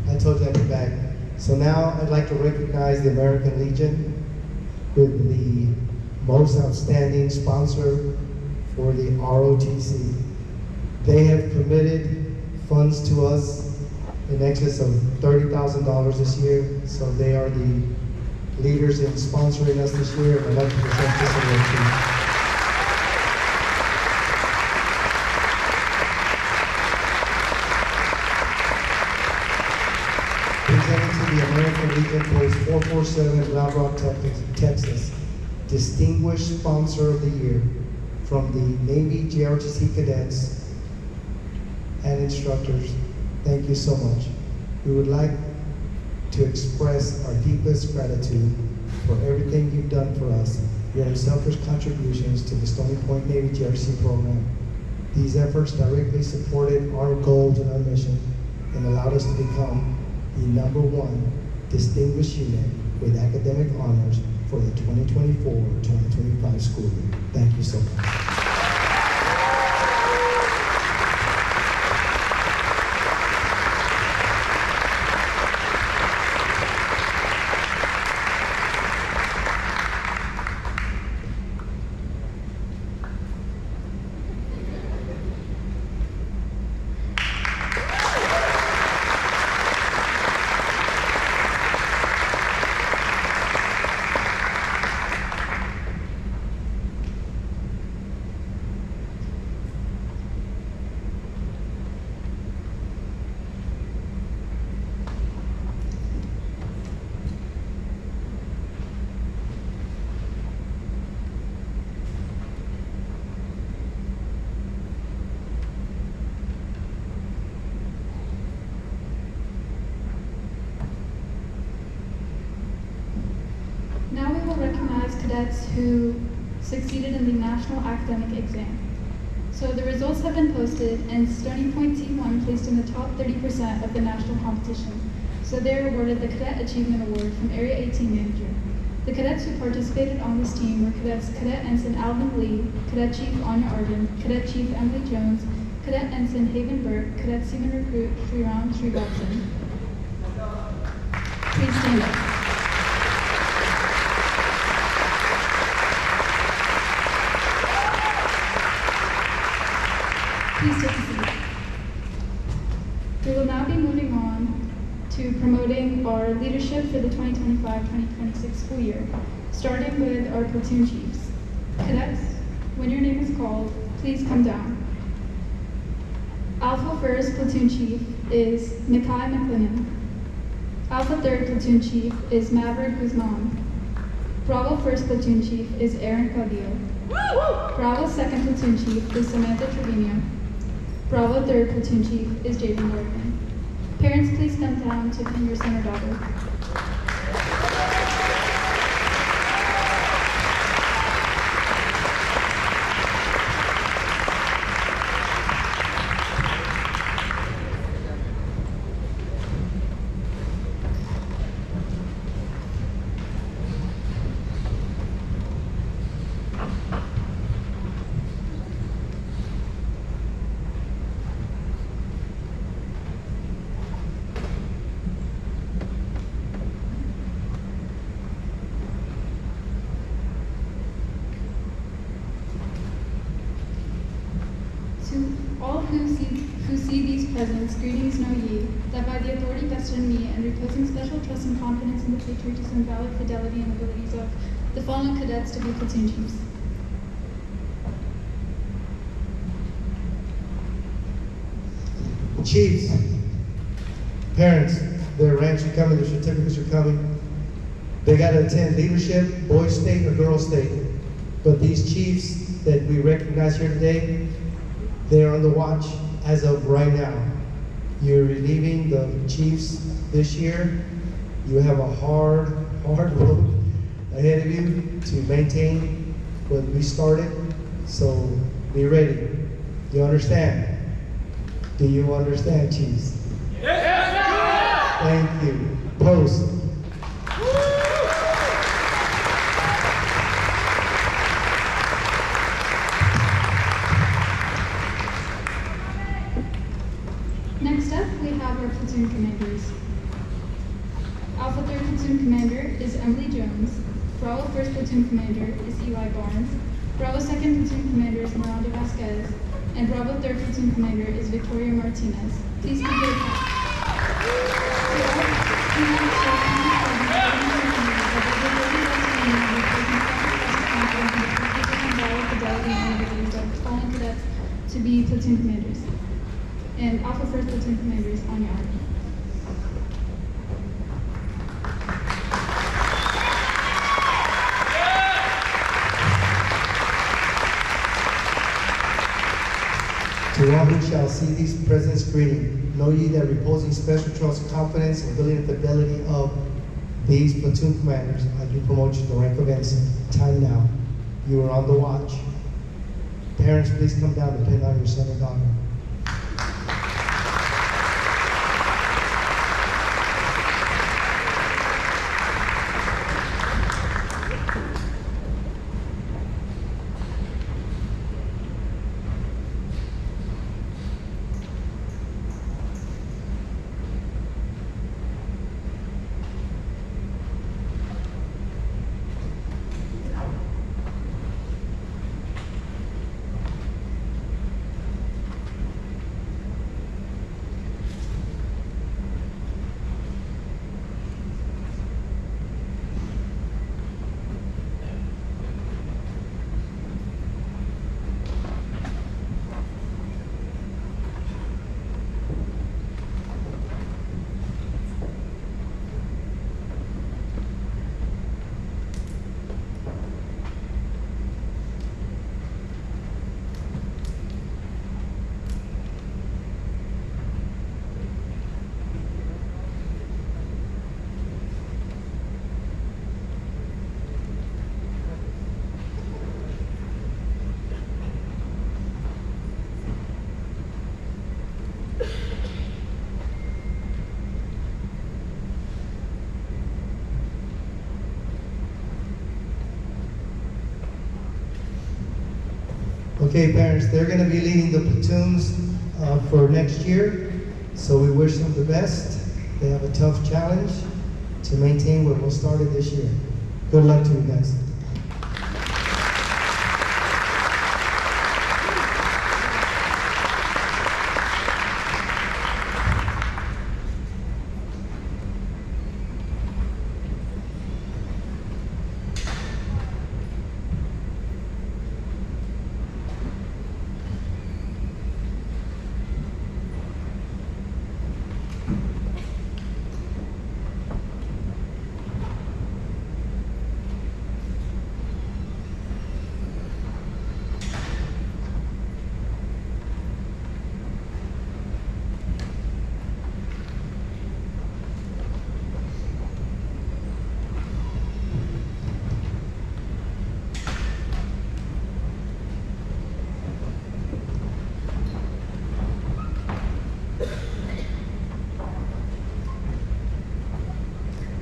I told you I'd be back. So now I'd like to recognize the American Legion with the most outstanding sponsor for the ROTC. They have committed funds to us in excess of $30,000 this year, so they are the leaders in sponsoring us this year, and I'd like to present this award to you. Presenting to the American Legion Post 447, Round Rock, Texas, Distinguished Sponsor of the Year from the Navy JROTC cadets and instructors. Thank you so much. We would like to express our deepest gratitude for everything you've done for us, your unselfish contributions to the Stony Point Navy JROTC program. These efforts directly supported our goals and our mission and allowed us to become the #1 distinguished unit with academic honors for the 2024-2025 school year. Thank you so much. Now we will recognize cadets who succeeded in the national academic exam. So the results have been posted, and Stony Point T1 placed in the top 30% of the national competition. So they are awarded the Cadet Achievement Award from Area 18 Manager. The cadets who participated on this team were Cadets Cadet Ensign Alvin Lee, Cadet Chief Anya Arden, Cadet Chief Emily Jones, Cadet Ensign Haven Burke, Cadet Seaman Recruit Sriram Srivatsan. Please stand up. Please take a seat. We will now be moving on to promoting our leadership for the 2025-2026 school year, starting with our platoon chiefs. Cadets, when your name is called, please come down. Alpha 1st Platoon Chief is Mikai McLennan. Alpha 3rd Platoon Chief is Maverick Guzman. Bravo 1st Platoon Chief is Aaron Caudillo. Bravo 2nd Platoon Chief is Samantha Trevino. Bravo 3rd Platoon Chief is Jaden Morgan. Parents, please come down to pin your son or daughter. To all who see these presents, greetings know ye, that by the authority vested in me and reposing special trust and confidence in the patriotism, valor, fidelity, and abilities of the following cadets to be platoon chiefs. Chiefs, parents, their ranks are coming, their certificates are coming. They gotta attend leadership, boys state or girls state. But these chiefs that we recognize here today, they are on the watch as of right now. You're relieving the chiefs this year. You have a hard road ahead of you to maintain what we started. So be ready. You understand? Do you understand, chiefs? Yes, Thank you. Post. Next up, we have our platoon commanders. Alpha 3rd Platoon Commander is Emily Jones. Bravo 1st Platoon Commander is Eli Barnes. Bravo 2nd Platoon Commander is Miranda Vasquez. And Bravo 3rd Platoon Commander is Victoria Martinez. Please give your fallen cadets to be platoon commanders. And Alpha 1st Platoon Commander is Anya. To all who shall see these presents greeting, know ye that reposing special trust, confidence, and ability and fidelity of these platoon commanders, I do promote you to the rank of ensign. Time now. You are on the watch. Parents, please come down and pin on your son or daughter. Okay, parents, they're going to be leading the platoons for next year, so we wish them the best. They have a tough challenge to maintain what was started this year. Good luck to you guys.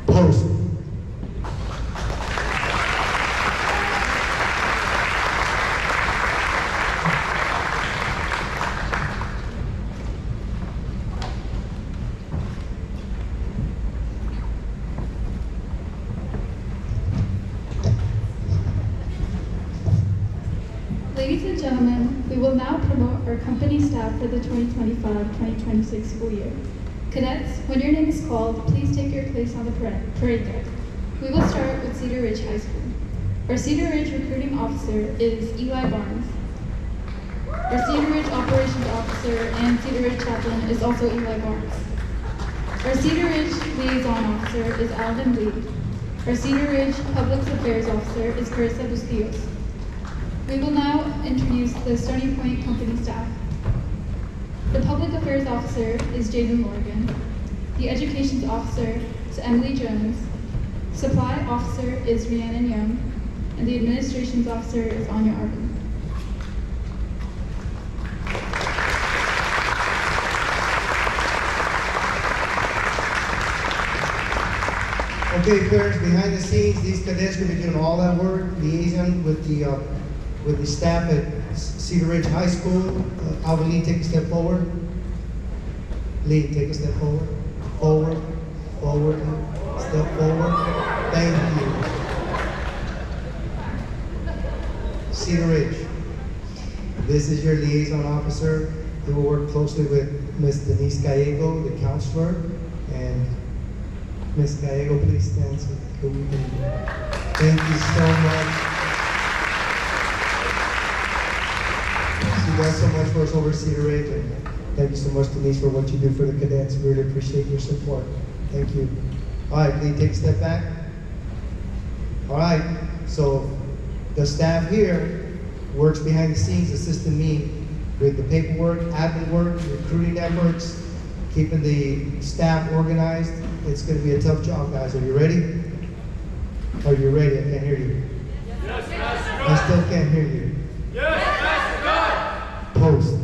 Post. Ladies and gentlemen, we will now promote our company staff for the 2025-2026 school year. Cadets, when your name is called, please take your place on the parade deck. We will start with Cedar Ridge High School. Our Cedar Ridge recruiting officer is Eli Barnes. Our Cedar Ridge Operations Officer and Cedar Ridge Chaplain is also Eli Barnes. Our Cedar Ridge Liaison Officer is Alvin Lee. Our Cedar Ridge Public Affairs Officer is Carissa Bustillos. We will now introduce the Stony Point Company staff. The Public Affairs Officer is Jaden Morgan. The Educations Officer is Emily Jones. Supply Officer is Rhiannon Young. And the Administrations Officer is Anya Arvin. Okay, parents, behind the scenes, these cadets will be doing all that work, liaison with the staff at Cedar Ridge High School. Alvin Lee, take a step forward. Lee, take a step forward. Forward, forward, step forward. Thank you. Cedar Ridge. This is your liaison officer. He will work closely with Ms. Denise Gallego, the counselor, and Ms. Gallego, please stand so we can. Thank you so much. She does so much for us over at Cedar Ridge, and thank you so much, Denise, for what you do for the cadets. We really appreciate your support. Thank you. All right, please take a step back. All right, so the staff here works behind the scenes, assisting me with the paperwork, admin work, recruiting efforts, keeping the staff organized. It's going to be a tough job, guys. Are you ready? Are you ready? I can't hear you. Yes, Master God. I still can't hear you. Yes, Master God. Post.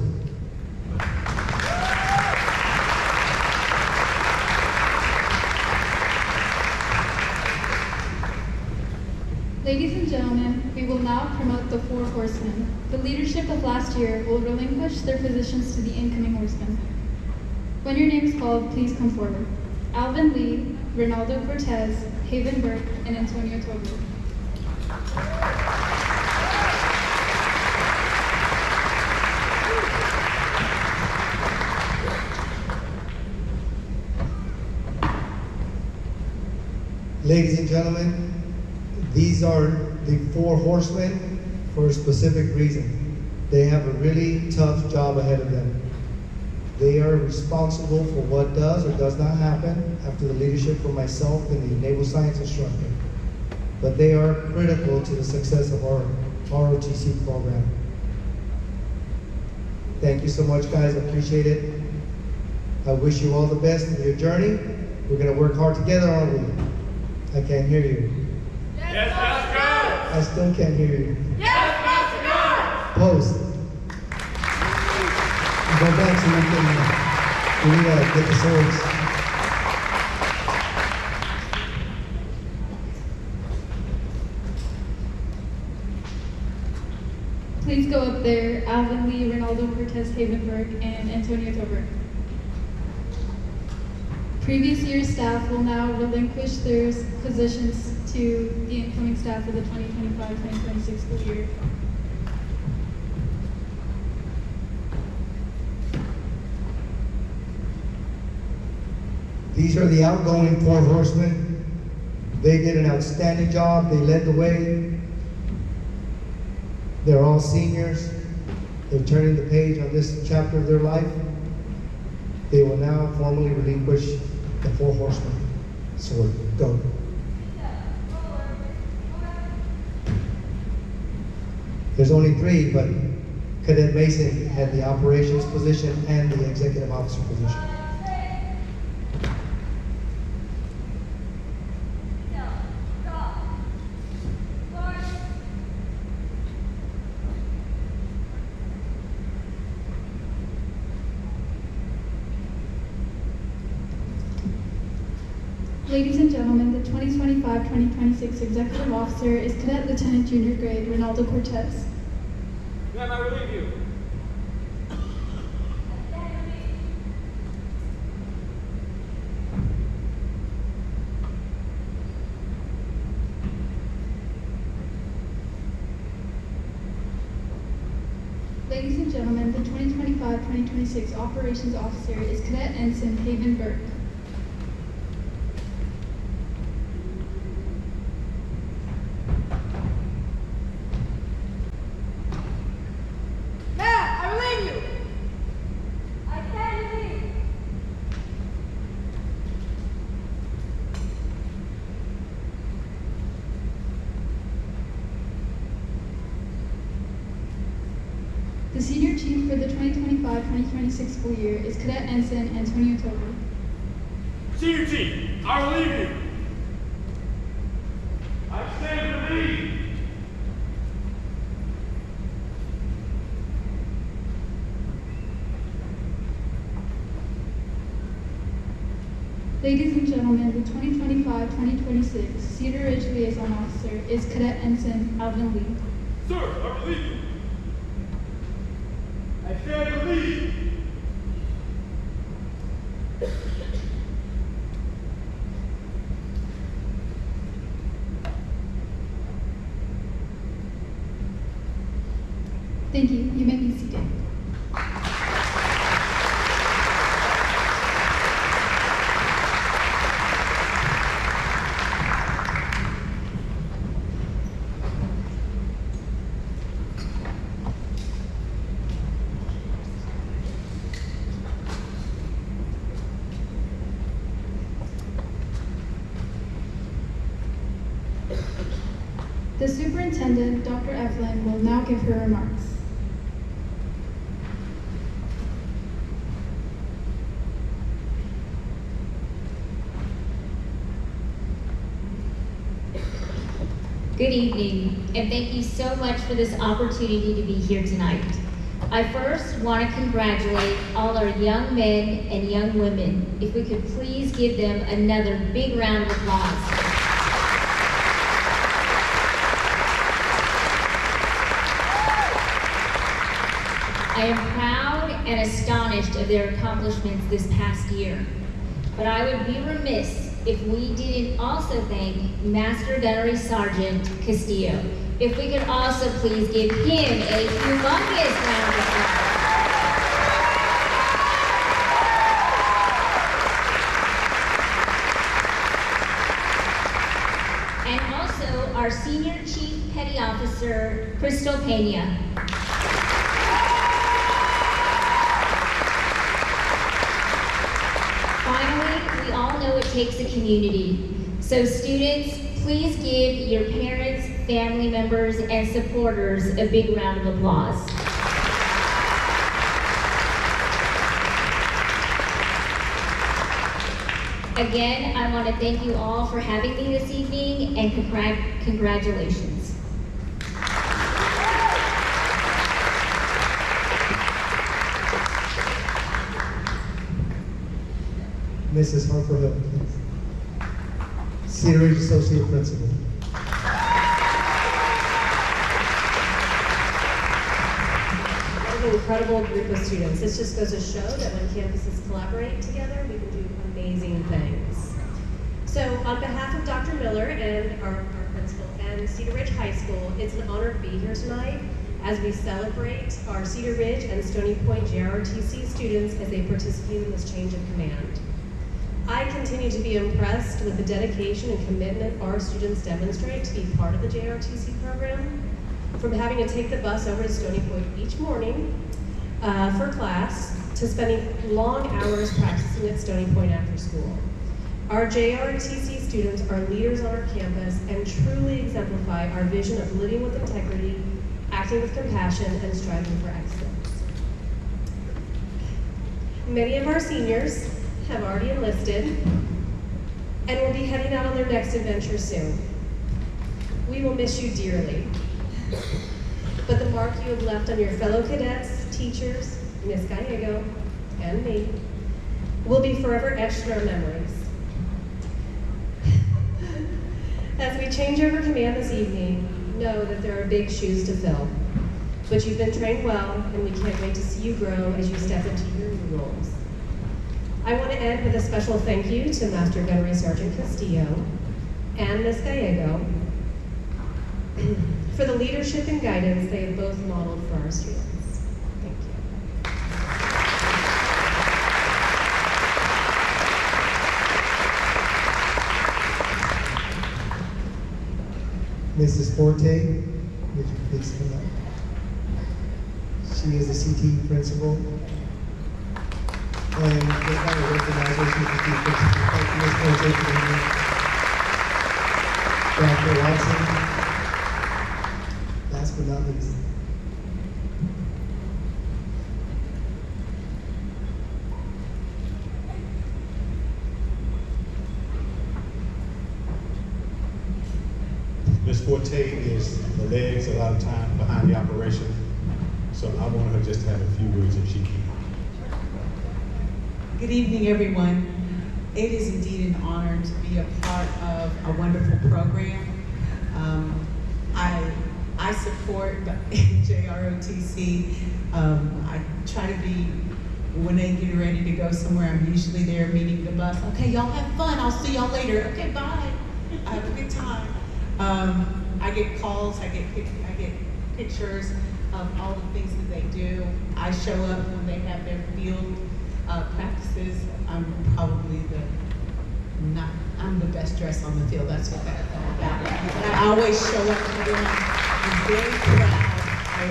Ladies and gentlemen, we will now promote the 4 horsemen. The leadership of last year will relinquish their positions to the incoming horsemen. When your name is called, please come forward. Alvin Lee, Ronaldo Cortez, Haven Burke, and Antonio Togo. Ladies and gentlemen, these are the 4 horsemen for a specific reason. They have a really tough job ahead of them. They are responsible for what does or does not happen after the leadership from myself and the Naval Science instructor. But they are critical to the success of our ROTC program. Thank you so much, guys. I appreciate it. I wish you all the best in your journey. We're going to work hard together, aren't we? I can't hear you. Yes, Master God. I still can't hear you. Yes, Master God. Post. Go back so we can get the swords. Please go up there, Alvin Lee, Ronaldo Cortez, Haven Burke, and Antonio Tober. Previous year's staff will now relinquish their positions to the incoming staff for the 2025-2026 school year. These are the outgoing 4 horsemen. They did an outstanding job. They led the way. They're all seniors. They're turning the page on this chapter of their life. They will now formally relinquish the 4 horsemen. So go. There's only 3, but Cadet Mason had the operations position and the executive officer position. Ladies and gentlemen, the 2025-2026 Executive Officer is Cadet Lieutenant Junior Grade Ronaldo Cortez. Ma'am, I relieve you. Ladies and gentlemen, the 2025-2026 Operations Officer is Cadet Ensign Haven Burke. Matt, I The senior chief for the 2025-2026 school year is Cadet Ensign Antonio Toby. Senior Chief, I relieve you. I stand to lead. Ladies and gentlemen, the 2025-2026 Cedar Ridge Liaison Officer is Cadet Ensign Alvin Lee. Sir, I relieve you. I stand to lead. Thank you. You may be seated. The superintendent, Dr. Evelyn, will now give her remarks. Good evening, and thank you so much for this opportunity to be here tonight. I first want to congratulate all our young men and young women. If we could please give them another big round of applause. I am proud and astonished of their accomplishments this past year, but I would be remiss if we didn't also thank Master Gunnery Sergeant Castillo. If we could also please give him a humongous round of applause. And also our Senior Chief Petty Officer, Crystal Pena. Finally, we all know it takes a community. So students, please give your parents, family members, and supporters a big round of applause. Again, I want to thank you all for having me this evening, and congratulations. Mrs. Harper Hill, please. Cedar Ridge Associate Principal. What an incredible group of students. This just goes to show that when campuses collaborate together, we can do amazing things. So on behalf of Dr. Miller and our principal and Cedar Ridge High School, it's an honor to be here tonight as we celebrate our Cedar Ridge and Stony Point JROTC students as they participate in this change of command. I continue to be impressed with the dedication and commitment our students demonstrate to be part of the JROTC program. From having to take the bus over to Stony Point each morning for class, to spending long hours practicing at Stony Point after school. Our JROTC students are leaders on our campus and truly exemplify our vision of living with integrity, acting with compassion, and striving for excellence. Many of our seniors have already enlisted and will be heading out on their next adventure soon. We will miss you dearly, but the mark you have left on your fellow cadets, teachers, Ms. Gallego, and me will be forever etched in our memories. As we change over command this evening, know that there are big shoes to fill, but you've been trained well, and we can't wait to see you grow as you step into your new roles. I want to end with a special thank you to Master Gunnery Sergeant Castillo and Ms. Gallego for the leadership and guidance they have both modeled for our students. Thank you. Mrs. Forte, would you please come up? She is the CTE principal. And just want to recognize her, she's the CTE principal. Thank you, Ms. Forte, for being here. Dr. Watson, last but not least. Ms. Forte is the legs a lot of time behind the operation. So I want her just to have a few words if she can. Good evening, everyone. It is indeed an honor to be a part of a wonderful program. I support JROTC. I try to be, when they get ready to go somewhere, I'm usually there meeting the bus. Okay, y'all have fun. I'll see y'all later. Okay, bye. I have a good time. I get calls, I get pictures of all the things that they do. I show up when they have their field practices. I'm probably I'm the best dressed on the field. That's what that's all about. But I always show up for them. I'm very proud.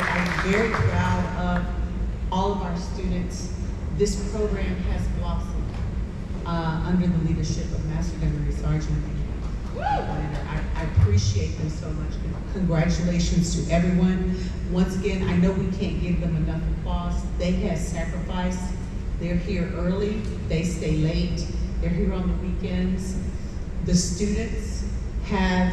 I'm very proud of all of our students. This program has blossomed under the leadership of Master Gunnery Sergeant. I appreciate them so much. Congratulations to everyone. Once again, I know we can't give them enough applause. They have sacrificed. They're here early. They stay late. They're here on the weekends. The students have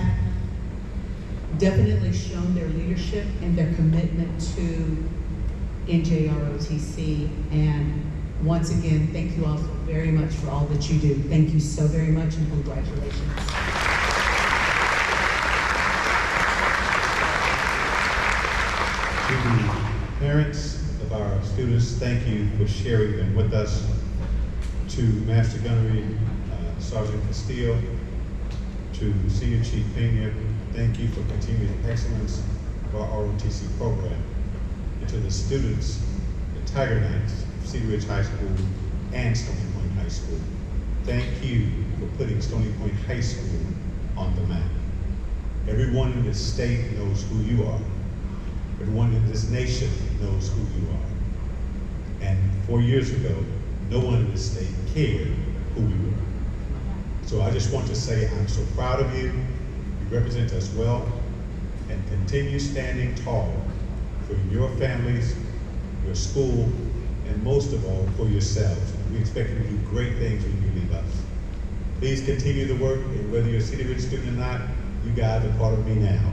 definitely shown their leadership and their commitment to NJROTC. And once again, thank you all so very much for all that you do. Thank you so very much and congratulations. To the parents of our students, thank you for sharing them with us. To Master Gunnery Sergeant Castillo, to Senior Chief Pena, thank you for continuing excellence of our ROTC program. And to the students, the Tiger Knights of Cedar Ridge High School and Stony Point High School, thank you for putting Stony Point High School on the map. Everyone in this state knows who you are. Everyone in this nation knows who you are. And 4 years ago, no one in this state cared who we were. So I just want to say I'm so proud of you. You represent us well, and continue standing tall for your families, your school, and most of all, for yourselves. We expect you to do great things when you leave us. Please continue the work, and whether you're a Cedar Ridge student or not, you guys are part of me now.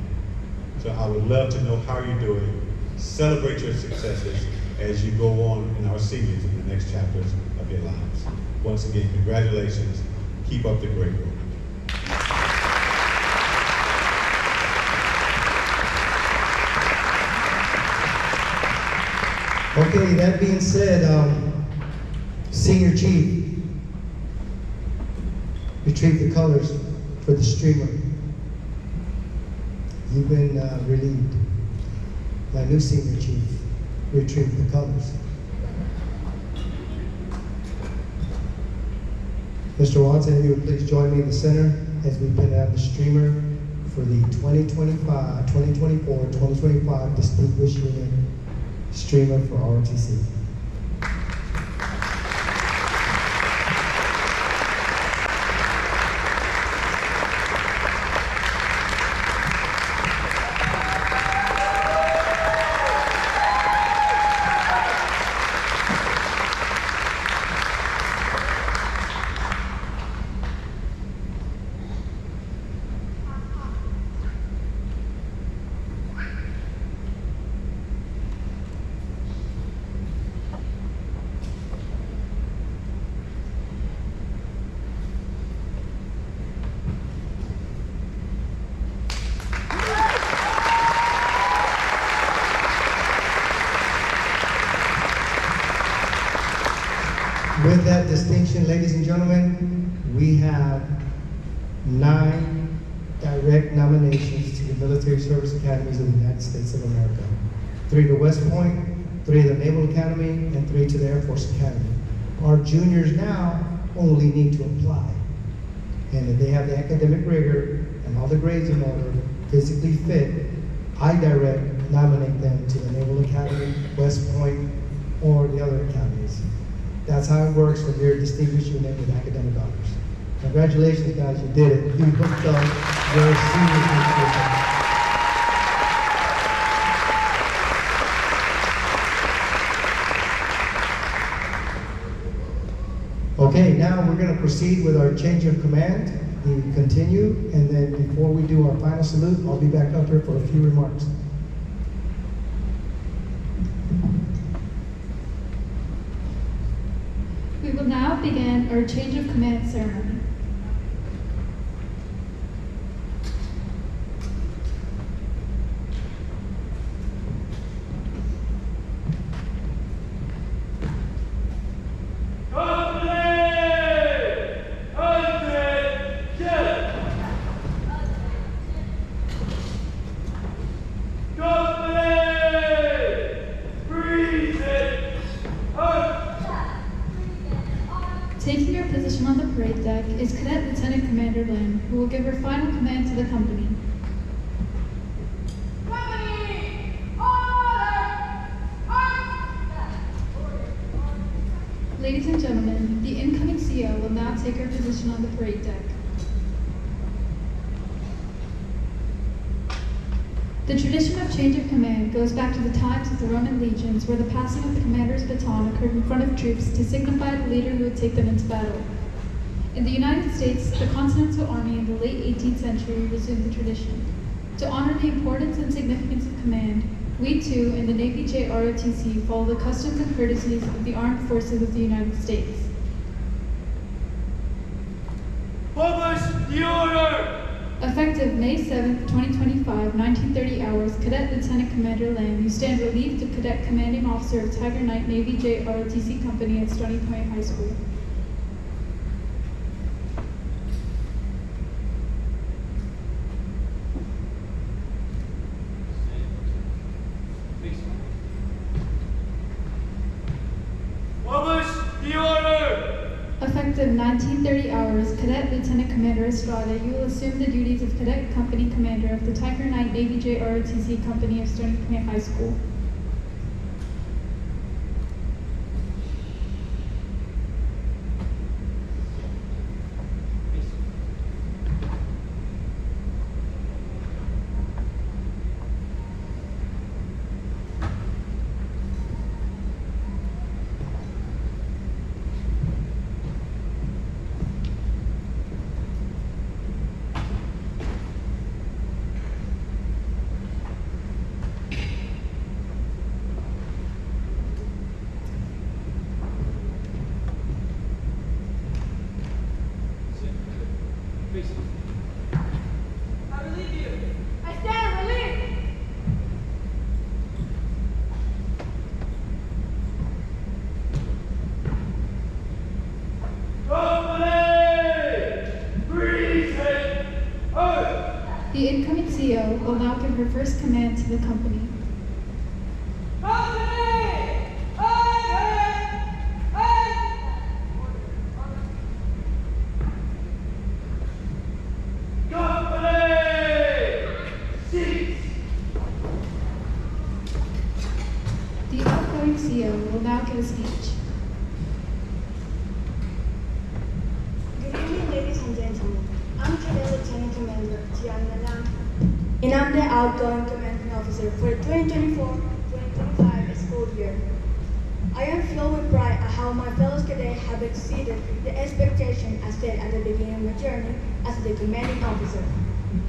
So I would love to know how you're doing. Celebrate your successes as you go on in our seniors in the next chapters of your lives. Once again, congratulations. Keep up the great work. Okay, that being said, Senior Chief, retrieve the colors for the streamer. You've been relieved. My new Senior Chief, retrieve the colors. Mr. Watson, if you would please join me in the center as we pin out the streamer for the 2024-2025 Distinguished Unit Streamer for ROTC. With that distinction, ladies and gentlemen, we have 9 direct nominations to the Military Service Academies of the United States of America. 3 to West Point, 3 to the Naval Academy, and 3 to the Air Force Academy. Our juniors now only need to apply. And if they have the academic rigor and all the grades in order, physically fit, I direct nominate them to the Naval Academy, West Point, or the other academies. That's how it works when you're a distinguished unit with academic honors. Congratulations, guys, you did it. You hooked up your senior education. Okay, now we're going to proceed with our change of command. the continue, and then before we do our final salute, I'll be back up here for a few remarks. We will now begin our change of command ceremony. Taking her position on the parade deck is Cadet Lieutenant Commander Lynn, who will give her final command to the company. Company! Order! Ladies and gentlemen, the incoming CO will now take her position on the parade deck. The tradition of change of command goes back to the times of the Roman legions, where the passing of the commander's baton occurred in front of troops to signify the leader who would take them into battle. In the United States, the Continental Army in the late 18th century resumed the tradition. To honor the importance and significance of command, we too, in the Navy JROTC, follow the customs and courtesies of the armed forces of the United States. Publish the order! Effective May 7, 2025, 1930 hours, Cadet Lieutenant Commander Lamb, you stand relieved of Cadet Commanding Officer of Tiger Knight Navy JROTC Company at Stony Point High School. Publish the order! Effective 1930 hours, Cadet Lieutenant Commander Estrada, you will assume the duties of Cadet Company Commander of the Tiger Knight Navy JROTC Company of Stony Point High School. I relieve you. I stand relieved. The incoming CO will now give her first command to the company. Company! The outgoing CO will now give a speech. Good evening, ladies and gentlemen. I'm Cadet Lieutenant Commander Tiana Lam, and I'm the outgoing commanding officer for the 2024-2025 school year. I am filled with pride at how my fellow cadets have exceeded the expectation I set at the beginning of my journey as the commanding officer.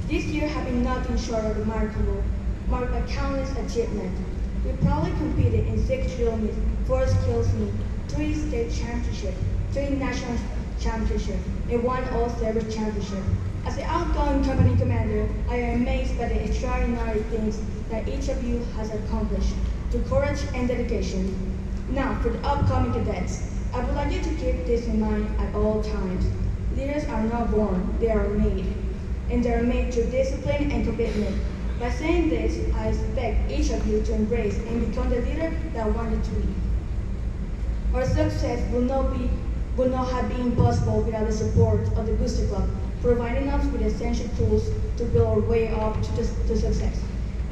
This year has been nothing short of remarkable, marked by countless achievements. We proudly competed in 6 drill meets, 4 skills meets, 3 state championships, 3 national championships, and 1 all-service championship. As the outgoing company commander, I am amazed by the extraordinary things that each of you has accomplished through courage and dedication. Now, for the upcoming cadets, I would like you to keep this in mind at all times. Leaders are not born, they are made. And they are made through discipline and commitment. By saying this, I expect each of you to embrace and become the leader that I wanted to be. Our success will not have been possible without the support of the Booster Club, providing us with essential tools to build our way up to success.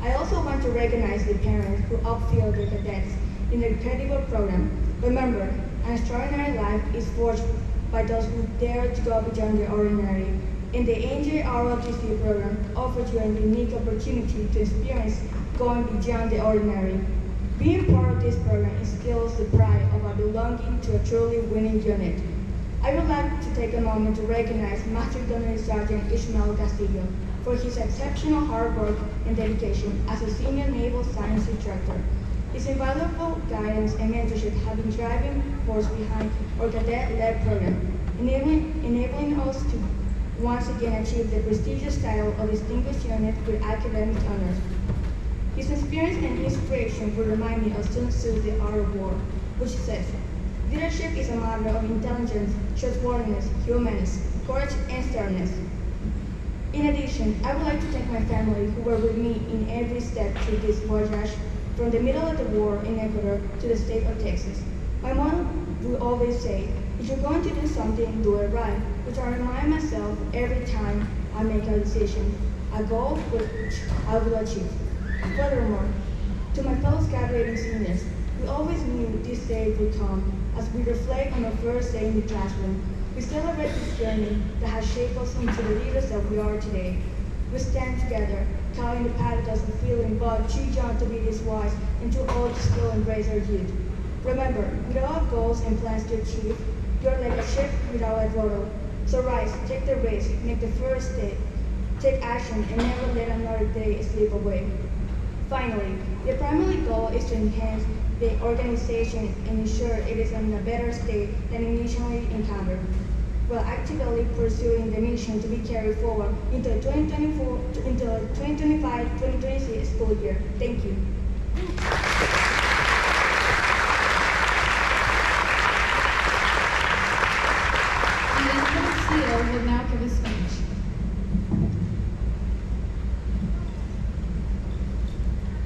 I also want to recognize the parents who upfield their cadets in the incredible program. Remember, an extraordinary life is forged by those who dare to go beyond the ordinary. And the JROTC program offers you a unique opportunity to experience going beyond the ordinary. Being part of this program instills the pride of our belonging to a truly winning unit. I would like to take a moment to recognize Master Gunnery Sergeant Ishmael Castillo for his exceptional hard work and dedication as a senior naval science instructor. His invaluable guidance and mentorship have been driving force behind our cadet-led program, enabling us to once again achieve the prestigious title of Distinguished Unit with academic honors. His experience and inspiration will remind me of Sun Tzu, The Art of War, which says, leadership is a matter of intelligence, trustworthiness, humanness, courage, and sternness. In addition, I would like to thank my family who were with me in every step through this voyage, from the middle of the war in Ecuador to the state of Texas. My mom would always say, if you're going to do something, do it right, which I remind myself every time I make a decision, a goal which I will achieve. Furthermore, to my fellow graduating seniors, we always knew this day would come as we reflect on our first day in the classroom. We celebrate this journey that has shaped us into the leaders that we are today. We stand together, counting the paradox of feeling but too young to be this wise and too old to still embrace our youth. Remember, without goals and plans to achieve, you're like a ship without a rudder. So rise, take the risk, make the first step, take action, and never let another day slip away. Finally, the primary goal is to enhance the organization and ensure it is in a better state than initially encountered, while actively pursuing the mission to be carried forward into the 2025-2026 school year. Thank you. Lieutenant Seal will now give a speech.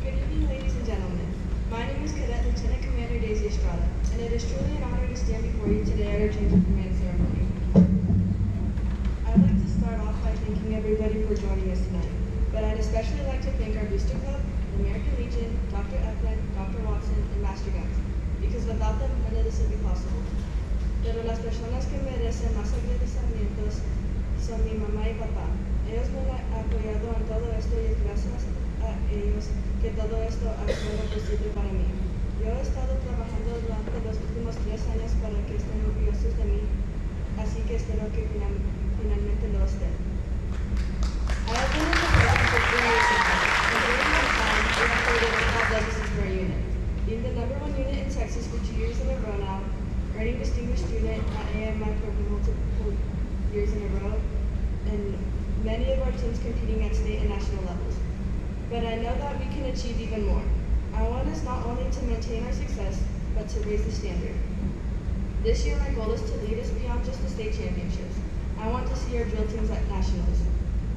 Good evening, ladies and gentlemen. My name is Cadet Lieutenant Commander Daisy Estrada, and it is truly an honor to stand before you today at our change of command ceremony. I'd like to start off by thanking everybody for joining us tonight, but I'd especially like to thank our booster club, the American Legion, Dr. Eklund, Dr. Watson, and Master Guns, because without them, none of this would be possible. Pero las personas que merecen más agradecimientos son mi mamá y papá. Ellos me han apoyado en todo esto y es gracias a ellos que todo esto ha sido posible para mí. Yo he estado trabajando durante los últimos 3 años para que estén orgullosos de mí, así que espero que finalmente lo estén. I have been in the program for 3 years now, and during that time, we have created a top legacy for our unit. Being the #1 unit in Texas for 2 years in a row now, earning Distinguished Student at AMI program multiple years in a row, and many of our teams competing at state and national levels. But I know that we can achieve even more. I want us not only to maintain our success, but to raise the standard. This year, my goal is to lead us beyond just the state championships. I want to see our drill teams at nationals.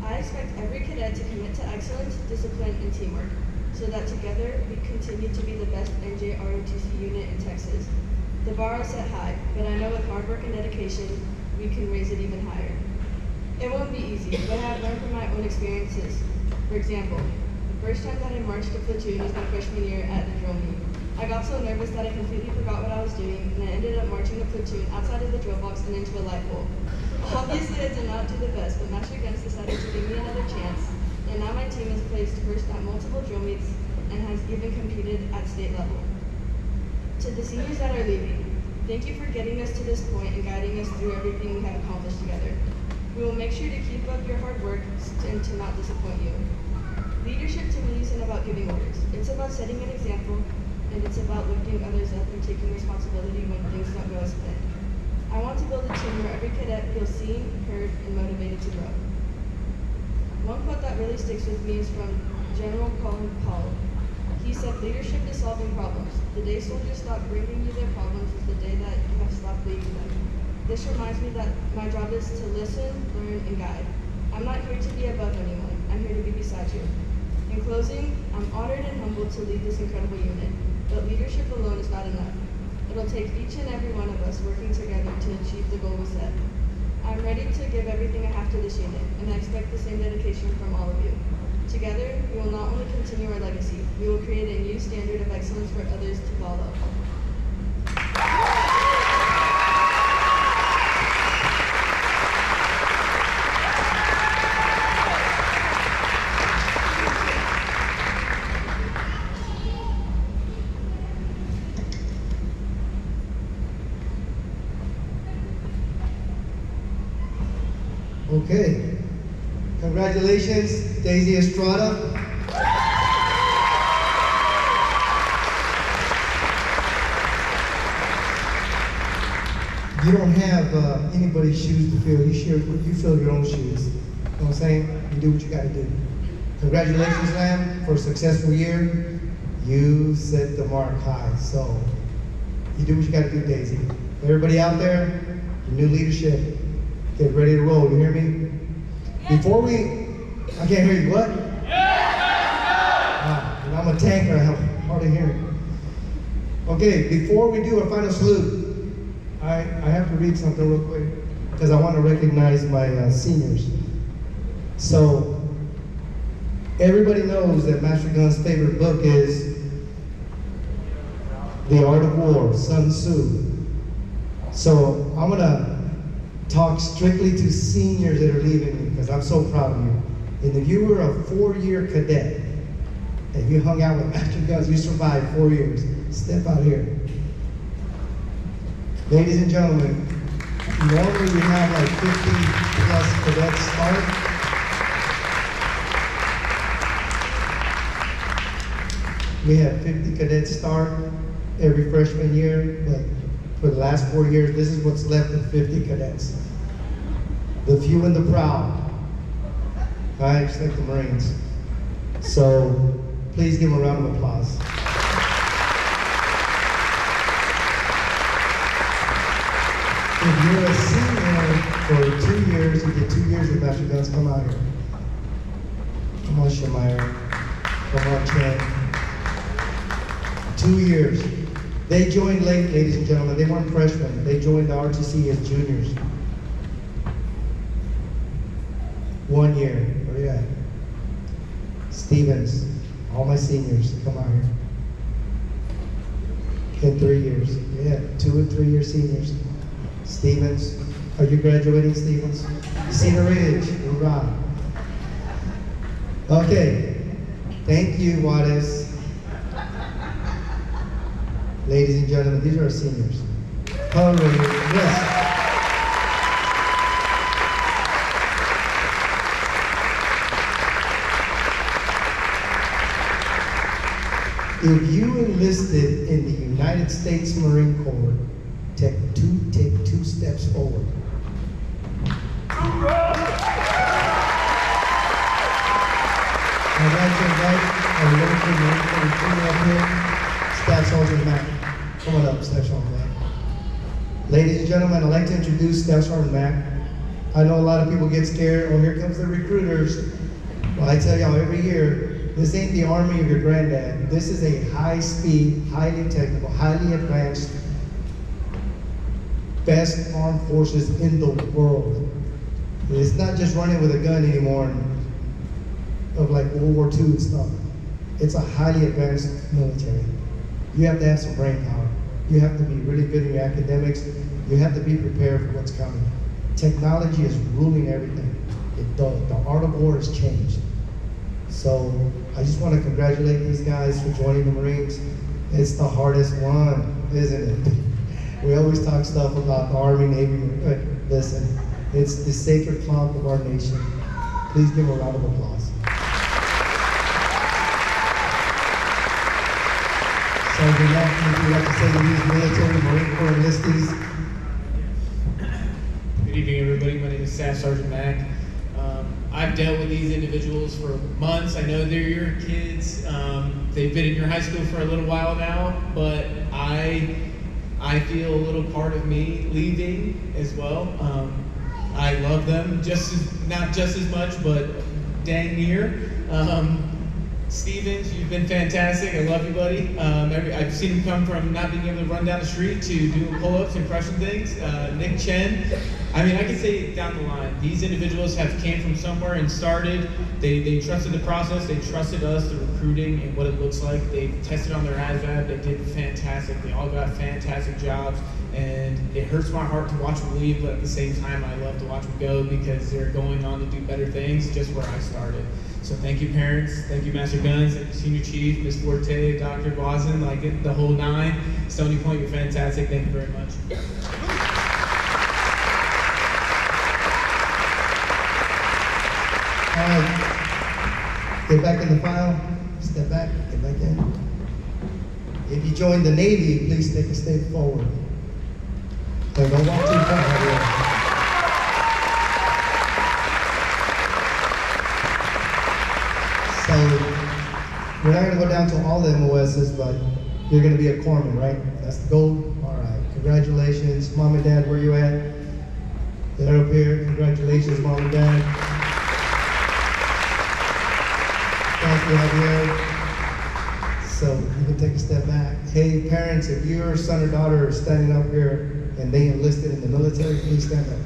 I expect every cadet to commit to excellence, discipline, and teamwork, so that together we continue to be the best NJROTC unit in Texas. The bar is set high, but I know with hard work and dedication, we can raise it even higher. It won't be easy, but I have learned from my own experiences. For example, the first time that I marched a platoon was my freshman year at the drill meet. I got so nervous that I completely forgot what I was doing, and I ended up marching the platoon outside of the drill box and into a light pole. Obviously, I did not do the best, but Master Guns decided to give me another chance, and now my team has placed first at multiple drill meets and has even competed at state level. To the seniors that are leaving, thank you for getting us to this point and guiding us through everything we have accomplished together. We will make sure to keep up your hard work and to not disappoint you. Leadership to me isn't about giving orders. It's about setting an example, and it's about lifting others up and taking responsibility when things don't go as planned. I want to build a team where every cadet feels seen, heard, and motivated to grow. One quote that really sticks with me is from General Colin Powell. He said, leadership is solving problems. The day soldiers stop bringing you their problems is the day that you have stopped leading them. This reminds me that my job is to listen, learn, and guide. I'm not here to be above anyone. I'm here to be beside you. In closing, I'm honored and humbled to lead this incredible unit, but leadership alone is not enough. It'll take each and every one of us working together to achieve the goal we set. I'm ready to give everything I have to this unit, and I expect the same dedication from all of you. Together, we will not only continue our legacy, we will create a new standard of excellence for others to follow. Okay. Congratulations, Daisy Estrada. You don't have anybody's shoes to fill. You fill your own shoes. You know what I'm saying? You do what you got to do. Congratulations, Lamb, for a successful year. You set the mark high. So you do what you got to do, Daisy. Everybody out there, your new leadership, get ready to roll. You hear me? Before I can't hear you. What? I'm a tanker. I have hardly hear it. Okay, before we do our final salute, I have to read something real quick because I want to recognize my seniors. So, everybody knows that Master Gun's favorite book is The Art of War, Sun Tzu. So, I'm going to talk strictly to seniors that are leaving me because I'm so proud of you. And if you were a 4-year cadet and you hung out with Master Guns, you survived 4 years, step out here. Ladies and gentlemen, normally we have like 50 plus cadets start. We have 50 cadets start every freshman year, but for the last 4 years, this is what's left of 50 cadets. The few and the proud. I just like the Marines. So please give them a round of applause. If you're a senior for 2 years, you get 2 years of Master Guns, come out here. Come on, Shamira. Come on, Chen. 2 years. They joined late, ladies and gentlemen. They weren't freshmen. They joined the RTC as juniors. 1 year. Where you at? Stevens. All my seniors, come out here. In 3 years. Yeah, 2 and 3 year seniors. Stevens, are you graduating, Stevens? Cedar Ridge, hoorah. Okay, thank you, Juarez. Ladies and gentlemen, these are our seniors. Hooray, yes. If you enlisted in the United States Marine Corps, take two steps forward. I'd like to invite our local Marine Corps up here, Staff Sergeant Mack. Come on up, Staff Sergeant Mack. Ladies and gentlemen, I'd like to introduce Staff Sergeant Mack. I know a lot of people get scared, oh, here comes the recruiters. Well, I tell y'all every year, this ain't the army of your granddad. This is a high-speed, highly technical, highly advanced, best armed forces in the world. It's not just running with a gun anymore of like World War II and stuff. It's a highly advanced military. You have to have some brain power. You have to be really good in your academics. You have to be prepared for what's coming. Technology is ruling everything. The art of war has changed. So I just want to congratulate these guys for joining the Marines. It's the hardest one, isn't it? We always talk stuff about the Army, Navy, listen, it's the sacred clock of our nation. Please give a round of applause. Sergeant Mack, would you like to say to these military Marine Corps enlistees? Good evening, everybody. My name is Staff Sergeant Mack. I've dealt with these individuals for months. I know they're your kids. They've been in your high school for a little while now, but I feel a little part of me leaving as well. I love them not just as much, but dang near. Stevens, you've been fantastic. I love you, buddy. I've seen him come from not being able to run down the street to doing pull-ups and crushing things. Nick Chen. I mean, I can say down the line, these individuals came from somewhere and started. They trusted the process. They trusted us, the recruiting, and what it looks like. They tested on their ASVAB. They did fantastic. They all got fantastic jobs. And it hurts my heart to watch them leave, but at the same time, I love to watch them go because they're going on to do better things just where I started. So thank you, parents. Thank you, Master Guns. Thank you, Senior Chief, Ms. Forte, Dr. Boston, like the whole nine. Stony Point, you're fantastic. Thank you very much. All right. Get back in the file. Step back. Get back in. If you joined the Navy, please take a step forward. So don't walk too far out here. So we're not going to go down to all the MOSs, but you're going to be a corpsman, right? That's the goal? All right. Congratulations. Mom and Dad, where you at? They're up here. Congratulations, Mom and Dad. Thank you, Javier. So you can take a step back. Hey, parents, if your son or daughter is standing up here and they enlisted in the military, please stand up.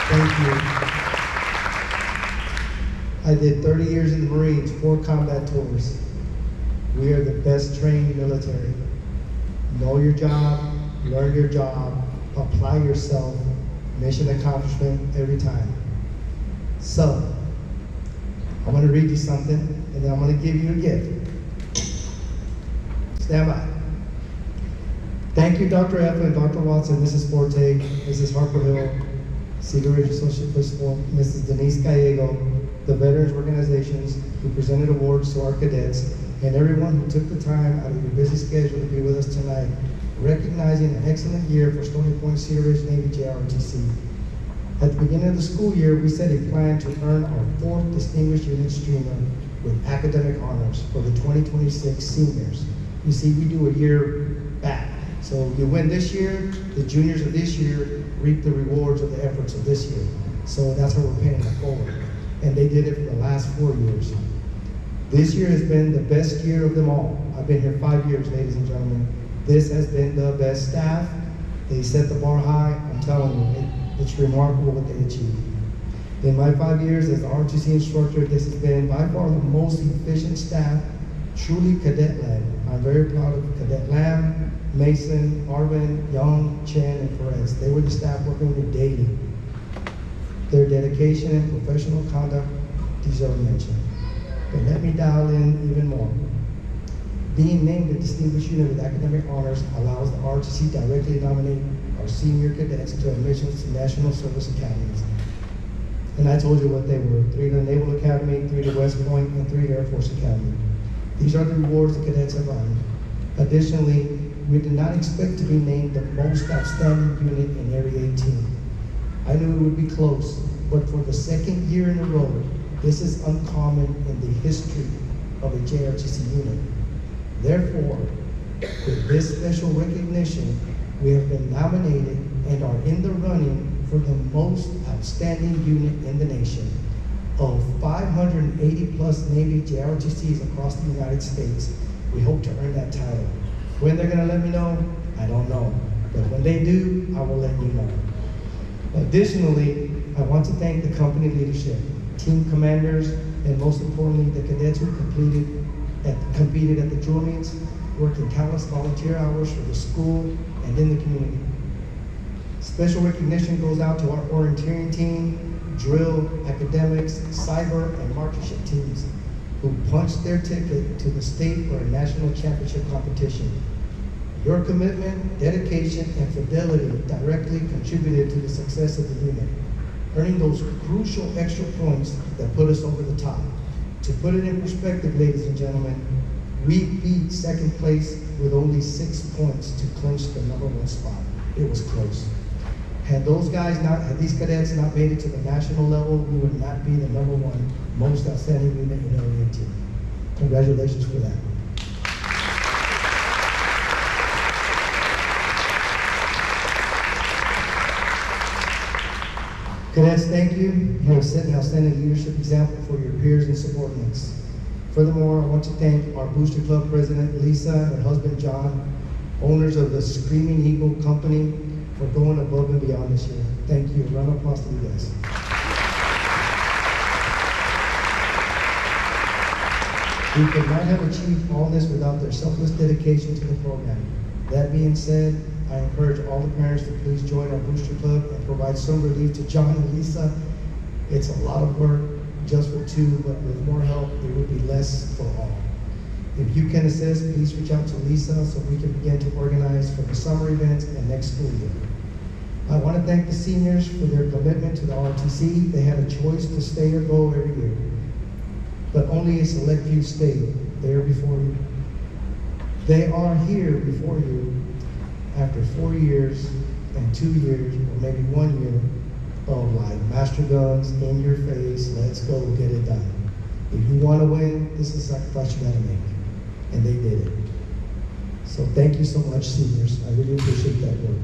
Thank you. I did 30 years in the Marines, 4 combat tours. We are the best trained military. Know your job, learn your job, apply yourself, mission accomplishment every time. So, I'm going to read you something, and then I'm going to give you a gift. Stand by. Thank you, Dr. F. and Dr. Watson, Mrs. Forte, Mrs. Harper Hill, Cedar Ridge Associate Principal, Mrs. Denise Gallego, the veterans organizations who presented awards to our cadets, and everyone who took the time out of your busy schedule to be with us tonight, recognizing an excellent year for Stony Point Cedar Ridge Navy JROTC. At the beginning of the school year, we set a plan to earn our 4th Distinguished Unit Streamer with academic honors for the 2026 seniors. You see, we do a year back. So you win this year, the juniors of this year reap the rewards of the efforts of this year. So that's how we're paying it forward. And they did it for the last 4 years. This year has been the best year of them all. I've been here 5 years, ladies and gentlemen. This has been the best staff. They set the bar high. I'm telling you, it's remarkable what they achieved. In my 5 years as the ROTC instructor, this has been by far the most efficient staff, truly cadet-led. I'm very proud of Cadet Lamb, Mason, Arvin, Young, Chen, and Perez. They were the staff working with me daily. Their dedication and professional conduct deserve mention. But let me dial in even more. Being named a distinguished unit with academic honors allows the ROTC directly nominate our senior cadets to admissions to National Service Academies. And I told you what they were: 3 to the Naval Academy, 3 to West Point, and 3 to Air Force Academy. These are the rewards the cadets have earned. Additionally, we did not expect to be named the most outstanding unit in Area 18. I knew it would be close, but for the 2nd year in a row, this is uncommon in the history of a JROTC unit. Therefore, with this special recognition, we have been nominated and are in the running for the most outstanding unit in the nation. Of 580 plus Navy JROTCs across the United States, we hope to earn that title. When they're gonna let me know, I don't know. But when they do, I will let you know. Additionally, I want to thank the company leadership, team commanders, and most importantly, the cadets who competed at the drill meets, working countless volunteer hours for the school and in the community. Special recognition goes out to our orienteering team, drill, academics, cyber, and marksmanship teams who punched their ticket to the state or a national championship competition. Your commitment, dedication, and fidelity directly contributed to the success of the unit, earning those crucial extra points that put us over the top. To put it in perspective, ladies and gentlemen, we beat 2nd place with only 6 points to clinch the #1 spot. It was close. Had these cadets not made it to the national level, we would not be the #1 most outstanding unit in Area 18. Congratulations for that. Cadets, thank you. You have set an outstanding leadership example for your peers and subordinates. Furthermore, I want to thank our Booster Club President, Lisa, and her husband, John, owners of the Screaming Eagle Company, for going above and beyond this year. Thank you. Round of applause to you guys. We could not have achieved all this without their selfless dedication to the program. That being said, I encourage all the parents to please join our Booster Club and provide some relief to John and Lisa. It's a lot of work just for 2, but with more help, it would be less for all. If you can assist, please reach out to Lisa so we can begin to organize for the summer events and next school year. I want to thank the seniors for their commitment to the ROTC. They had a choice to stay or go every year, but only a select few stayed there before you. They are here before you after 4 years and 2 years, or maybe 1 year of like master guns in your face, let's go get it done. If you want to win, this is a sacrifice you gotta make. And they did it. So thank you so much, seniors. I really appreciate that work.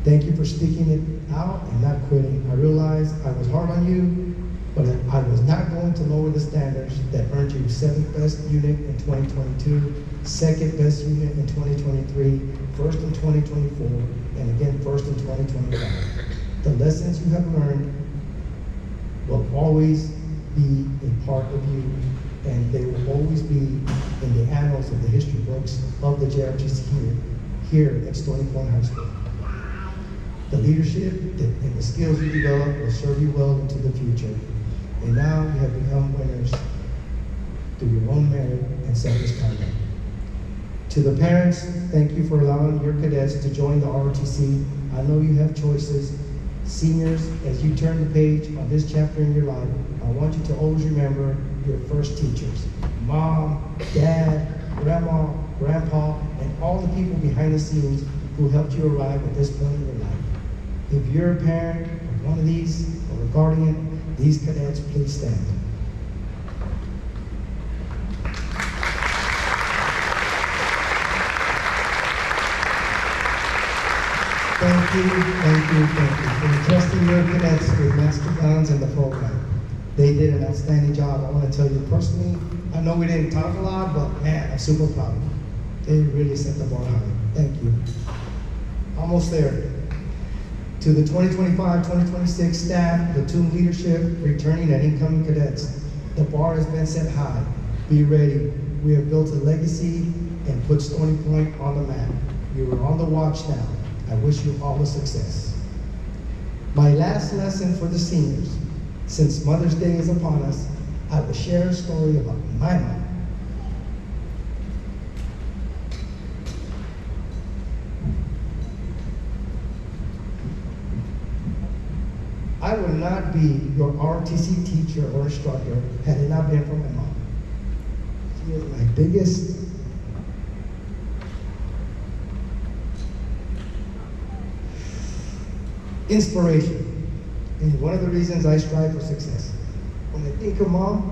Thank you for sticking it out and not quitting. I realized I was hard on you, but I was not going to lower the standards that earned you 7th best unit in 2022, 2nd best unit in 2023, 1st in 2024, and again 1st in 2025. The lessons you have learned will always be a part of you, and they will always be in the annals of the history books of the JROTC here at Stony Point High School. The leadership and the skills you develop will serve you well into the future. And now you have become winners through your own merit and selfless conduct. To the parents, thank you for allowing your cadets to join the ROTC. I know you have choices. Seniors, as you turn the page on this chapter in your life, I want you to always remember your first teachers. Mom, Dad, Grandma, Grandpa, and all the people behind the scenes who helped you arrive at this point in your life. If you're a parent of one of these or a guardian, these cadets, please stand. Thank you for entrusting your cadets with master guns in the program. They did an outstanding job. I want to tell you personally, I know we didn't talk a lot, but man, I'm super proud of you. They really set the bar high. Thank you. Almost there. To the 2025-2026 staff, platoon leadership, returning and incoming cadets, the bar has been set high. Be ready. We have built a legacy and put Stony Point on the map. You are on the watch now. I wish you all the success. My last lesson for the seniors, since Mother's Day is upon us, I will share a story about my mom. I would not be your ROTC teacher or instructor had it not been for my mom. She is my biggest inspiration, and one of the reasons I strive for success. When I think of Mom,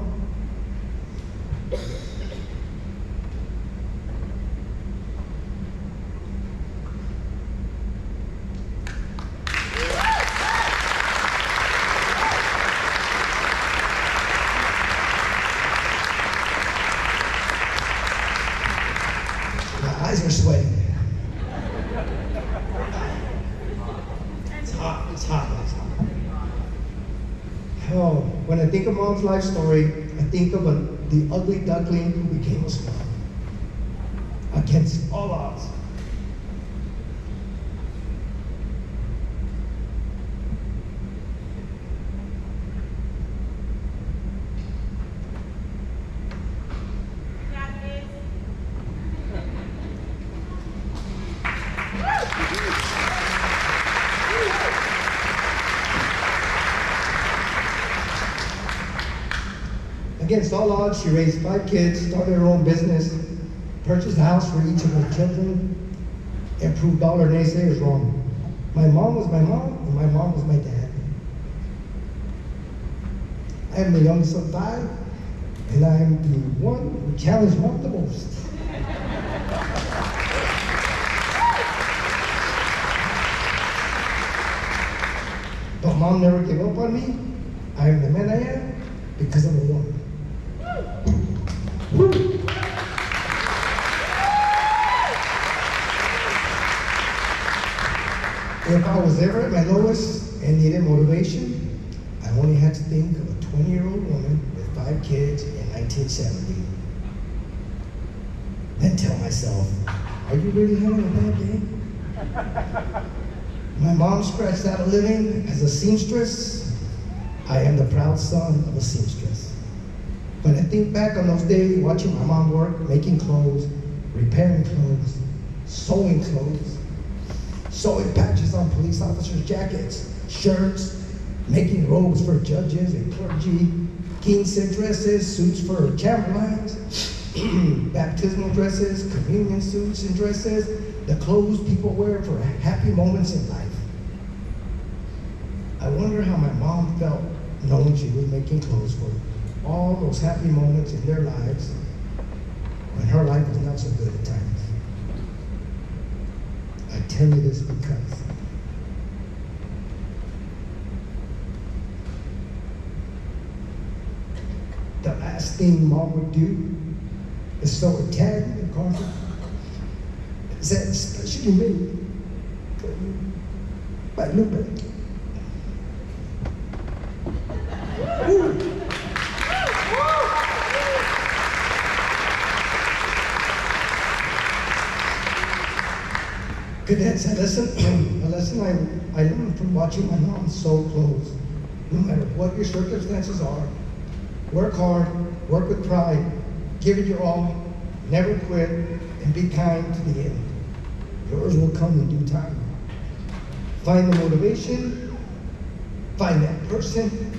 my eyes are sweating. It's hot. Oh, when I think of Mom's life story, I think of the ugly duckling who became a swan. Against all odds. Against all odds, she raised 5 kids, started her own business, purchased a house for each of her children, and proved all her naysayers wrong. My mom was my mom, and my mom was my dad. I am the youngest of 5, and I am the one who challenged Mom the most. But Mom never gave up on me. I am the man I am because I'm a woman. If I was ever at my lowest and needed motivation, I only had to think of a 20-year-old woman with 5 kids in 1970. Then tell myself, are you really having a bad day? My mom scratched out a living as a seamstress. I am the proud son of a seamstress. But I think back on those days watching my mom work, making clothes, repairing clothes, sewing clothes, sewing patches on police officers' jackets, shirts, making robes for judges and clergy, king's dresses, suits for chamberlains, baptismal dresses, communion suits and dresses, the clothes people wear for happy moments in life. I wonder how my mom felt knowing she was making clothes for all those happy moments in their lives when her life was not so good at times. I tell you this because the last thing mom would do is sew a tag in the carpet that said specially made for you by Lupe. Cadets, a lesson I learned from watching my mom sew clothes. No matter what your circumstances are, work hard, work with pride, give it your all, never quit, and be kind to the end. Yours will come in due time. Find the motivation, find that person,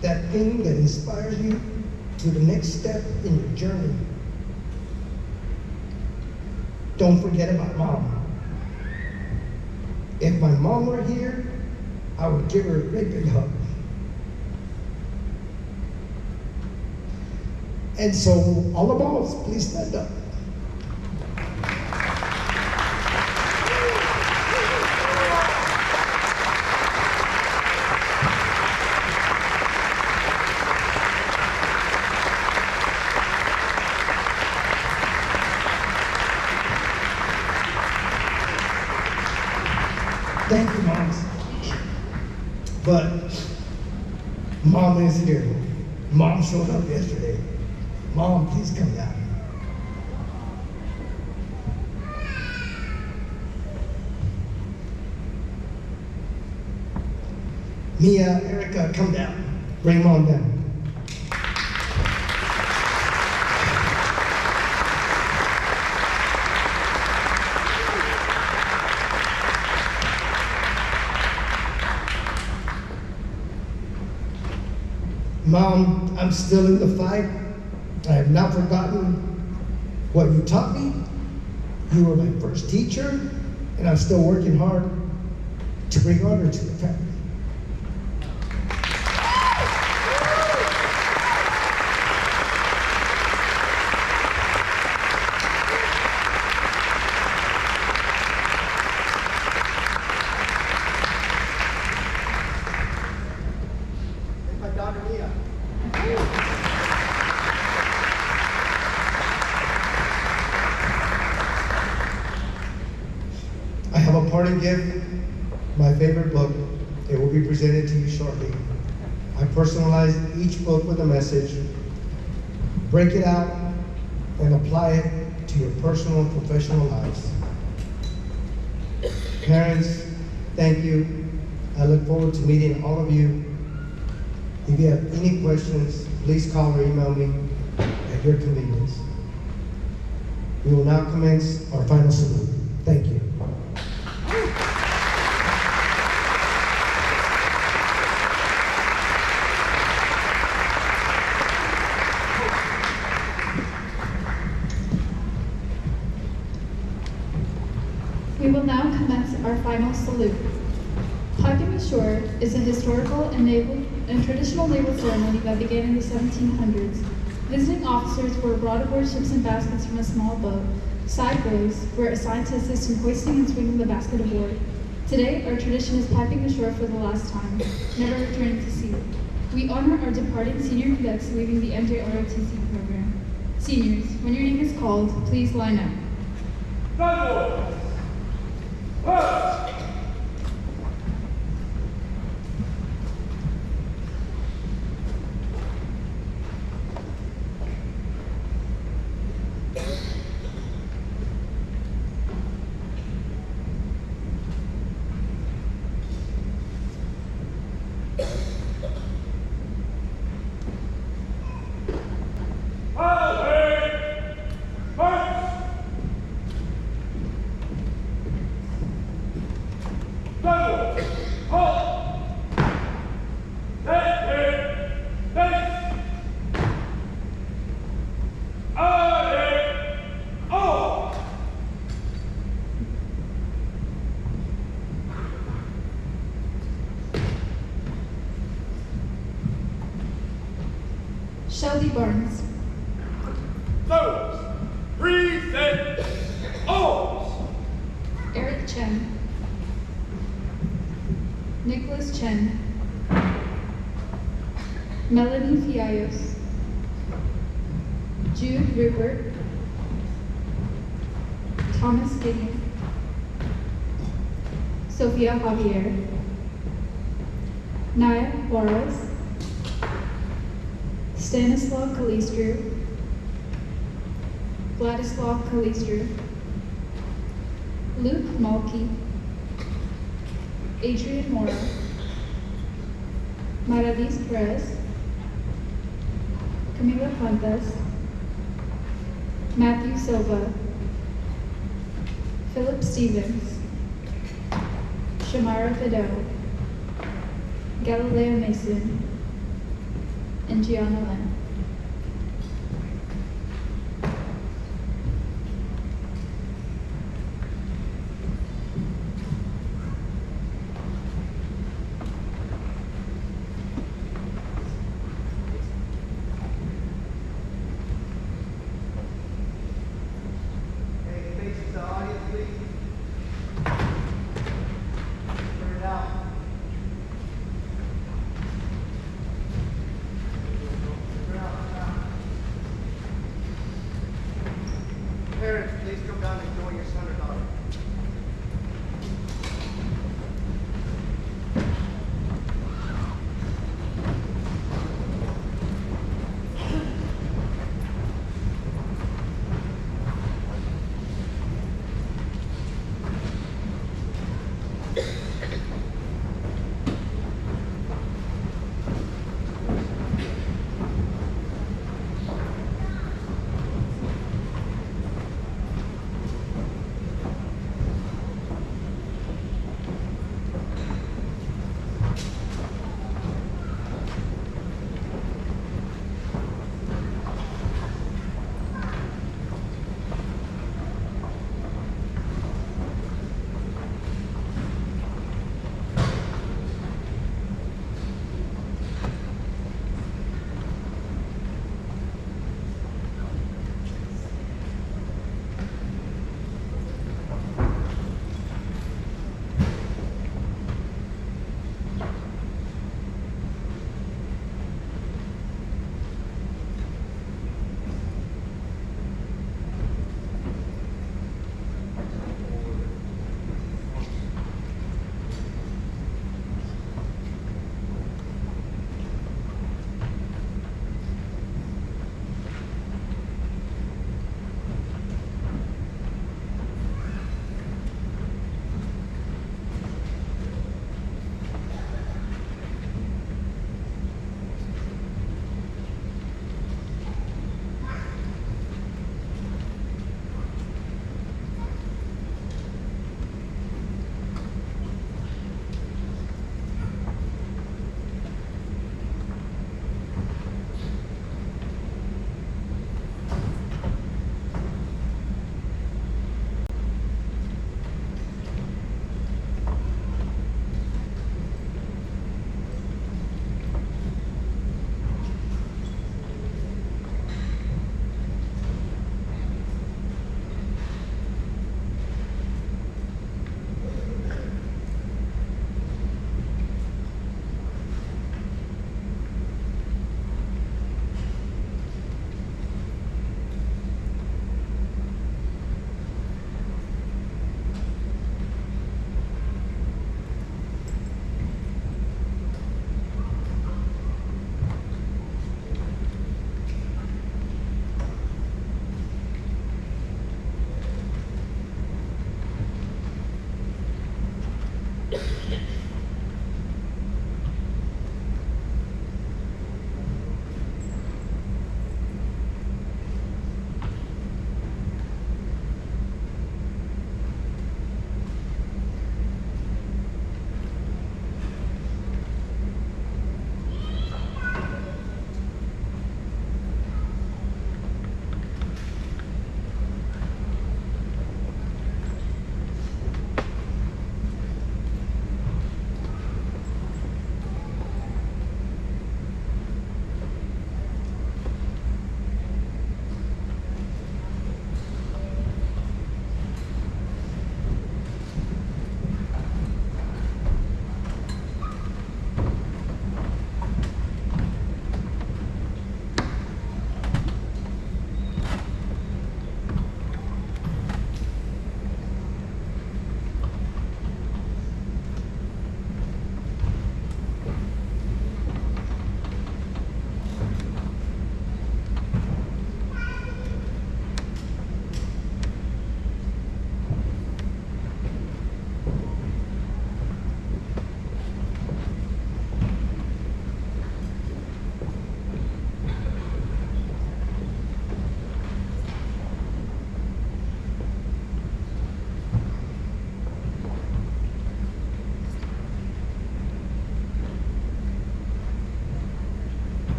that thing that inspires you to the next step in your journey. Don't forget about mom. If my mom were here, I would give her a great big hug. And so, all the balls, please stand up. Thank you, moms. But mom is here. Mom showed up yesterday. Mom, please come down. Mia, Erica, come down. Bring mom down. Mom, I'm still in the fight. I have not forgotten what you taught me. You were my first teacher, and I'm still working hard to bring honor to the family. And my daughter Mia. I have a parting gift, my favorite book. It will be presented to you shortly. I personalize each book with a message. Break it out and apply it to your personal and professional lives. Parents, thank you. I look forward to meeting all of you. If you have any questions, please call or email me at your convenience. We will now commence our final salute. Thank you. We will now commence our final salute. Piping ashore is a historical and traditional naval ceremony that began in the 1700s. Visiting officers were brought aboard ships in baskets from a small boat. Sideways were assigned to assist in hoisting and swinging the basket aboard. Today, our tradition is piping ashore for the last time, never returning to sea. We honor our departing senior cadets leaving the JROTC program. Seniors, when your name is called, please line up. Nicholas Chen, Melanie Fiallos, Jude Rupert, Thomas Gideon, Sofia Javier, Naya Juarez, Stanislaw Kalistru, Vladislav Kalistru, Luke Malky, Adrian Mora, Maradis Perez, Camila Fuentes, Matthew Silva, Philip Stevens, Shamara Fidel, Galileo Mason, and Gianna Lynn. Hey, faces the audience, please. Turn it out. Turn it out. Parents, please come down and join your son or daughter.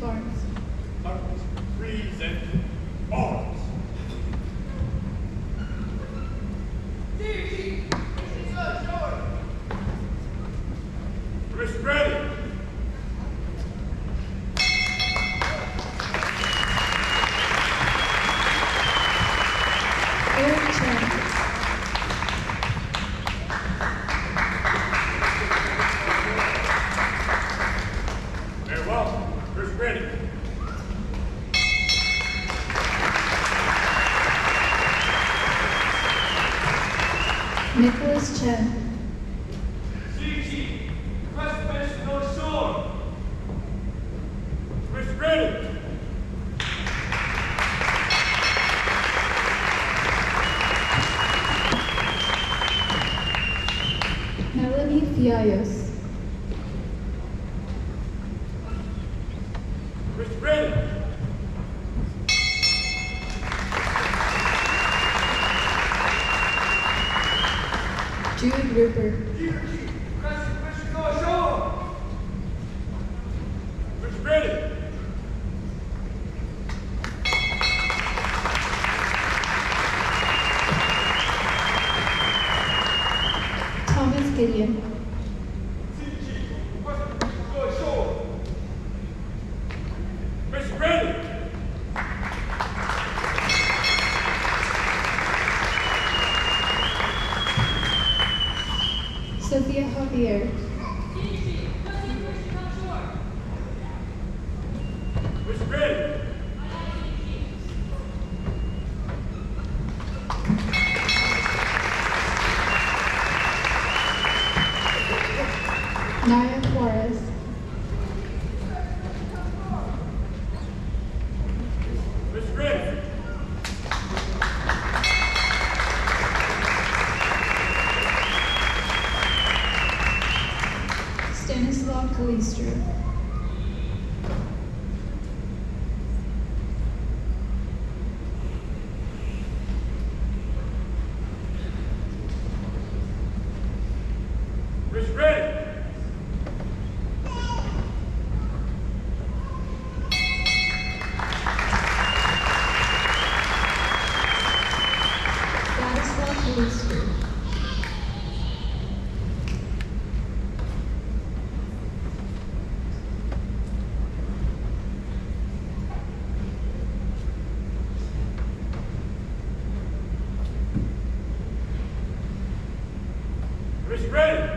Barnes. Buckles, present, arms. Wrist ready. Eric Chen. Very well. Wrist ready. Nicholas Chen. CG, press finish no shore. Wrist ready. Melanie Fiallos. Wrist ready. Jude Rupert. Press finish no shore. Wrist ready. Thomas Gideon. Wrist ready. Sophia Javier. Wrist ready. Naya Juarez. Wrist ready. Stanislav Kalistru. Wrist ready. Vladislav Kalistru. Wrist ready.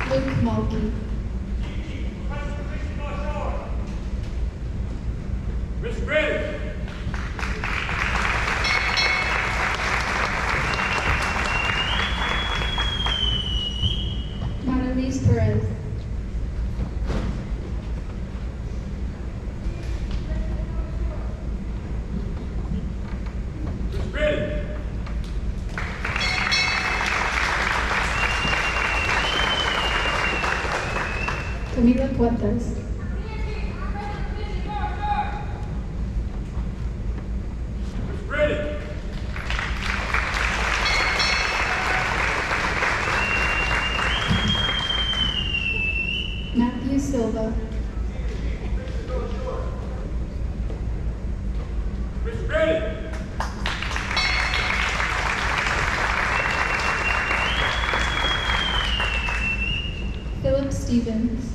Luke Mulkey. Wrist ready. Marilise Perez. Wrist ready. Camila Cuentas. Wrist ready. Matthew Silva. Wrist ready. Philip Stevens.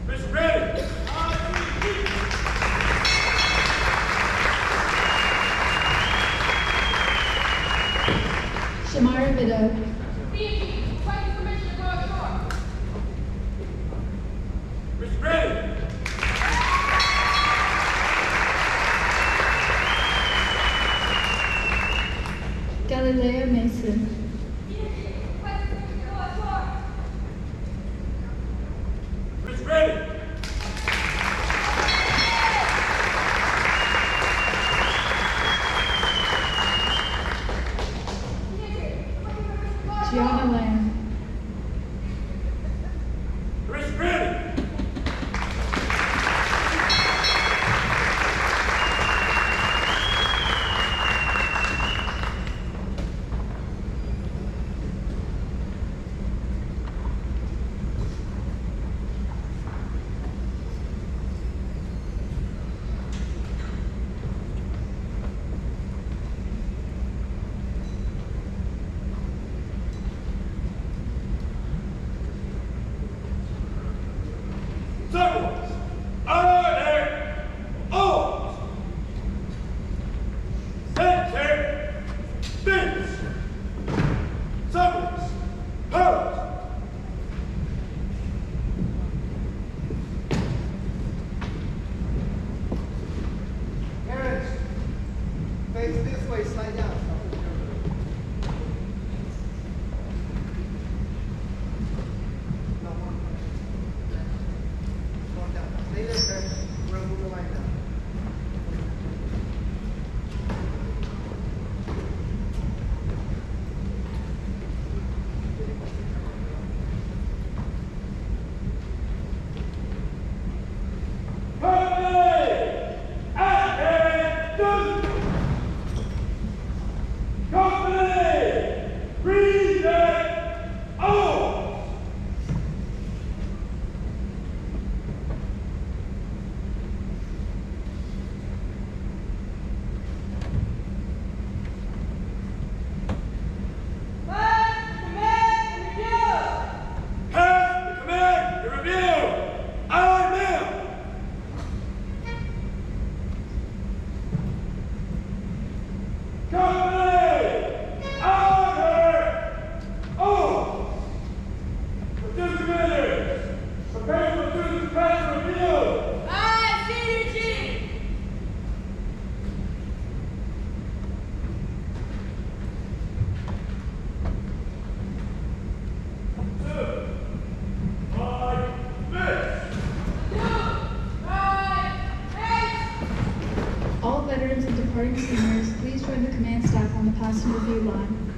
Wrist ready. Shamara Vido. Wrist ready. Galileo Mason. Wrist ready. Gianna Lamb. Wrist ready. Face this way, slide down. No, one. Going down. Stay there, sir. We're gonna move the line down. All veterans and departing seniors, please join the command staff on the passing review line.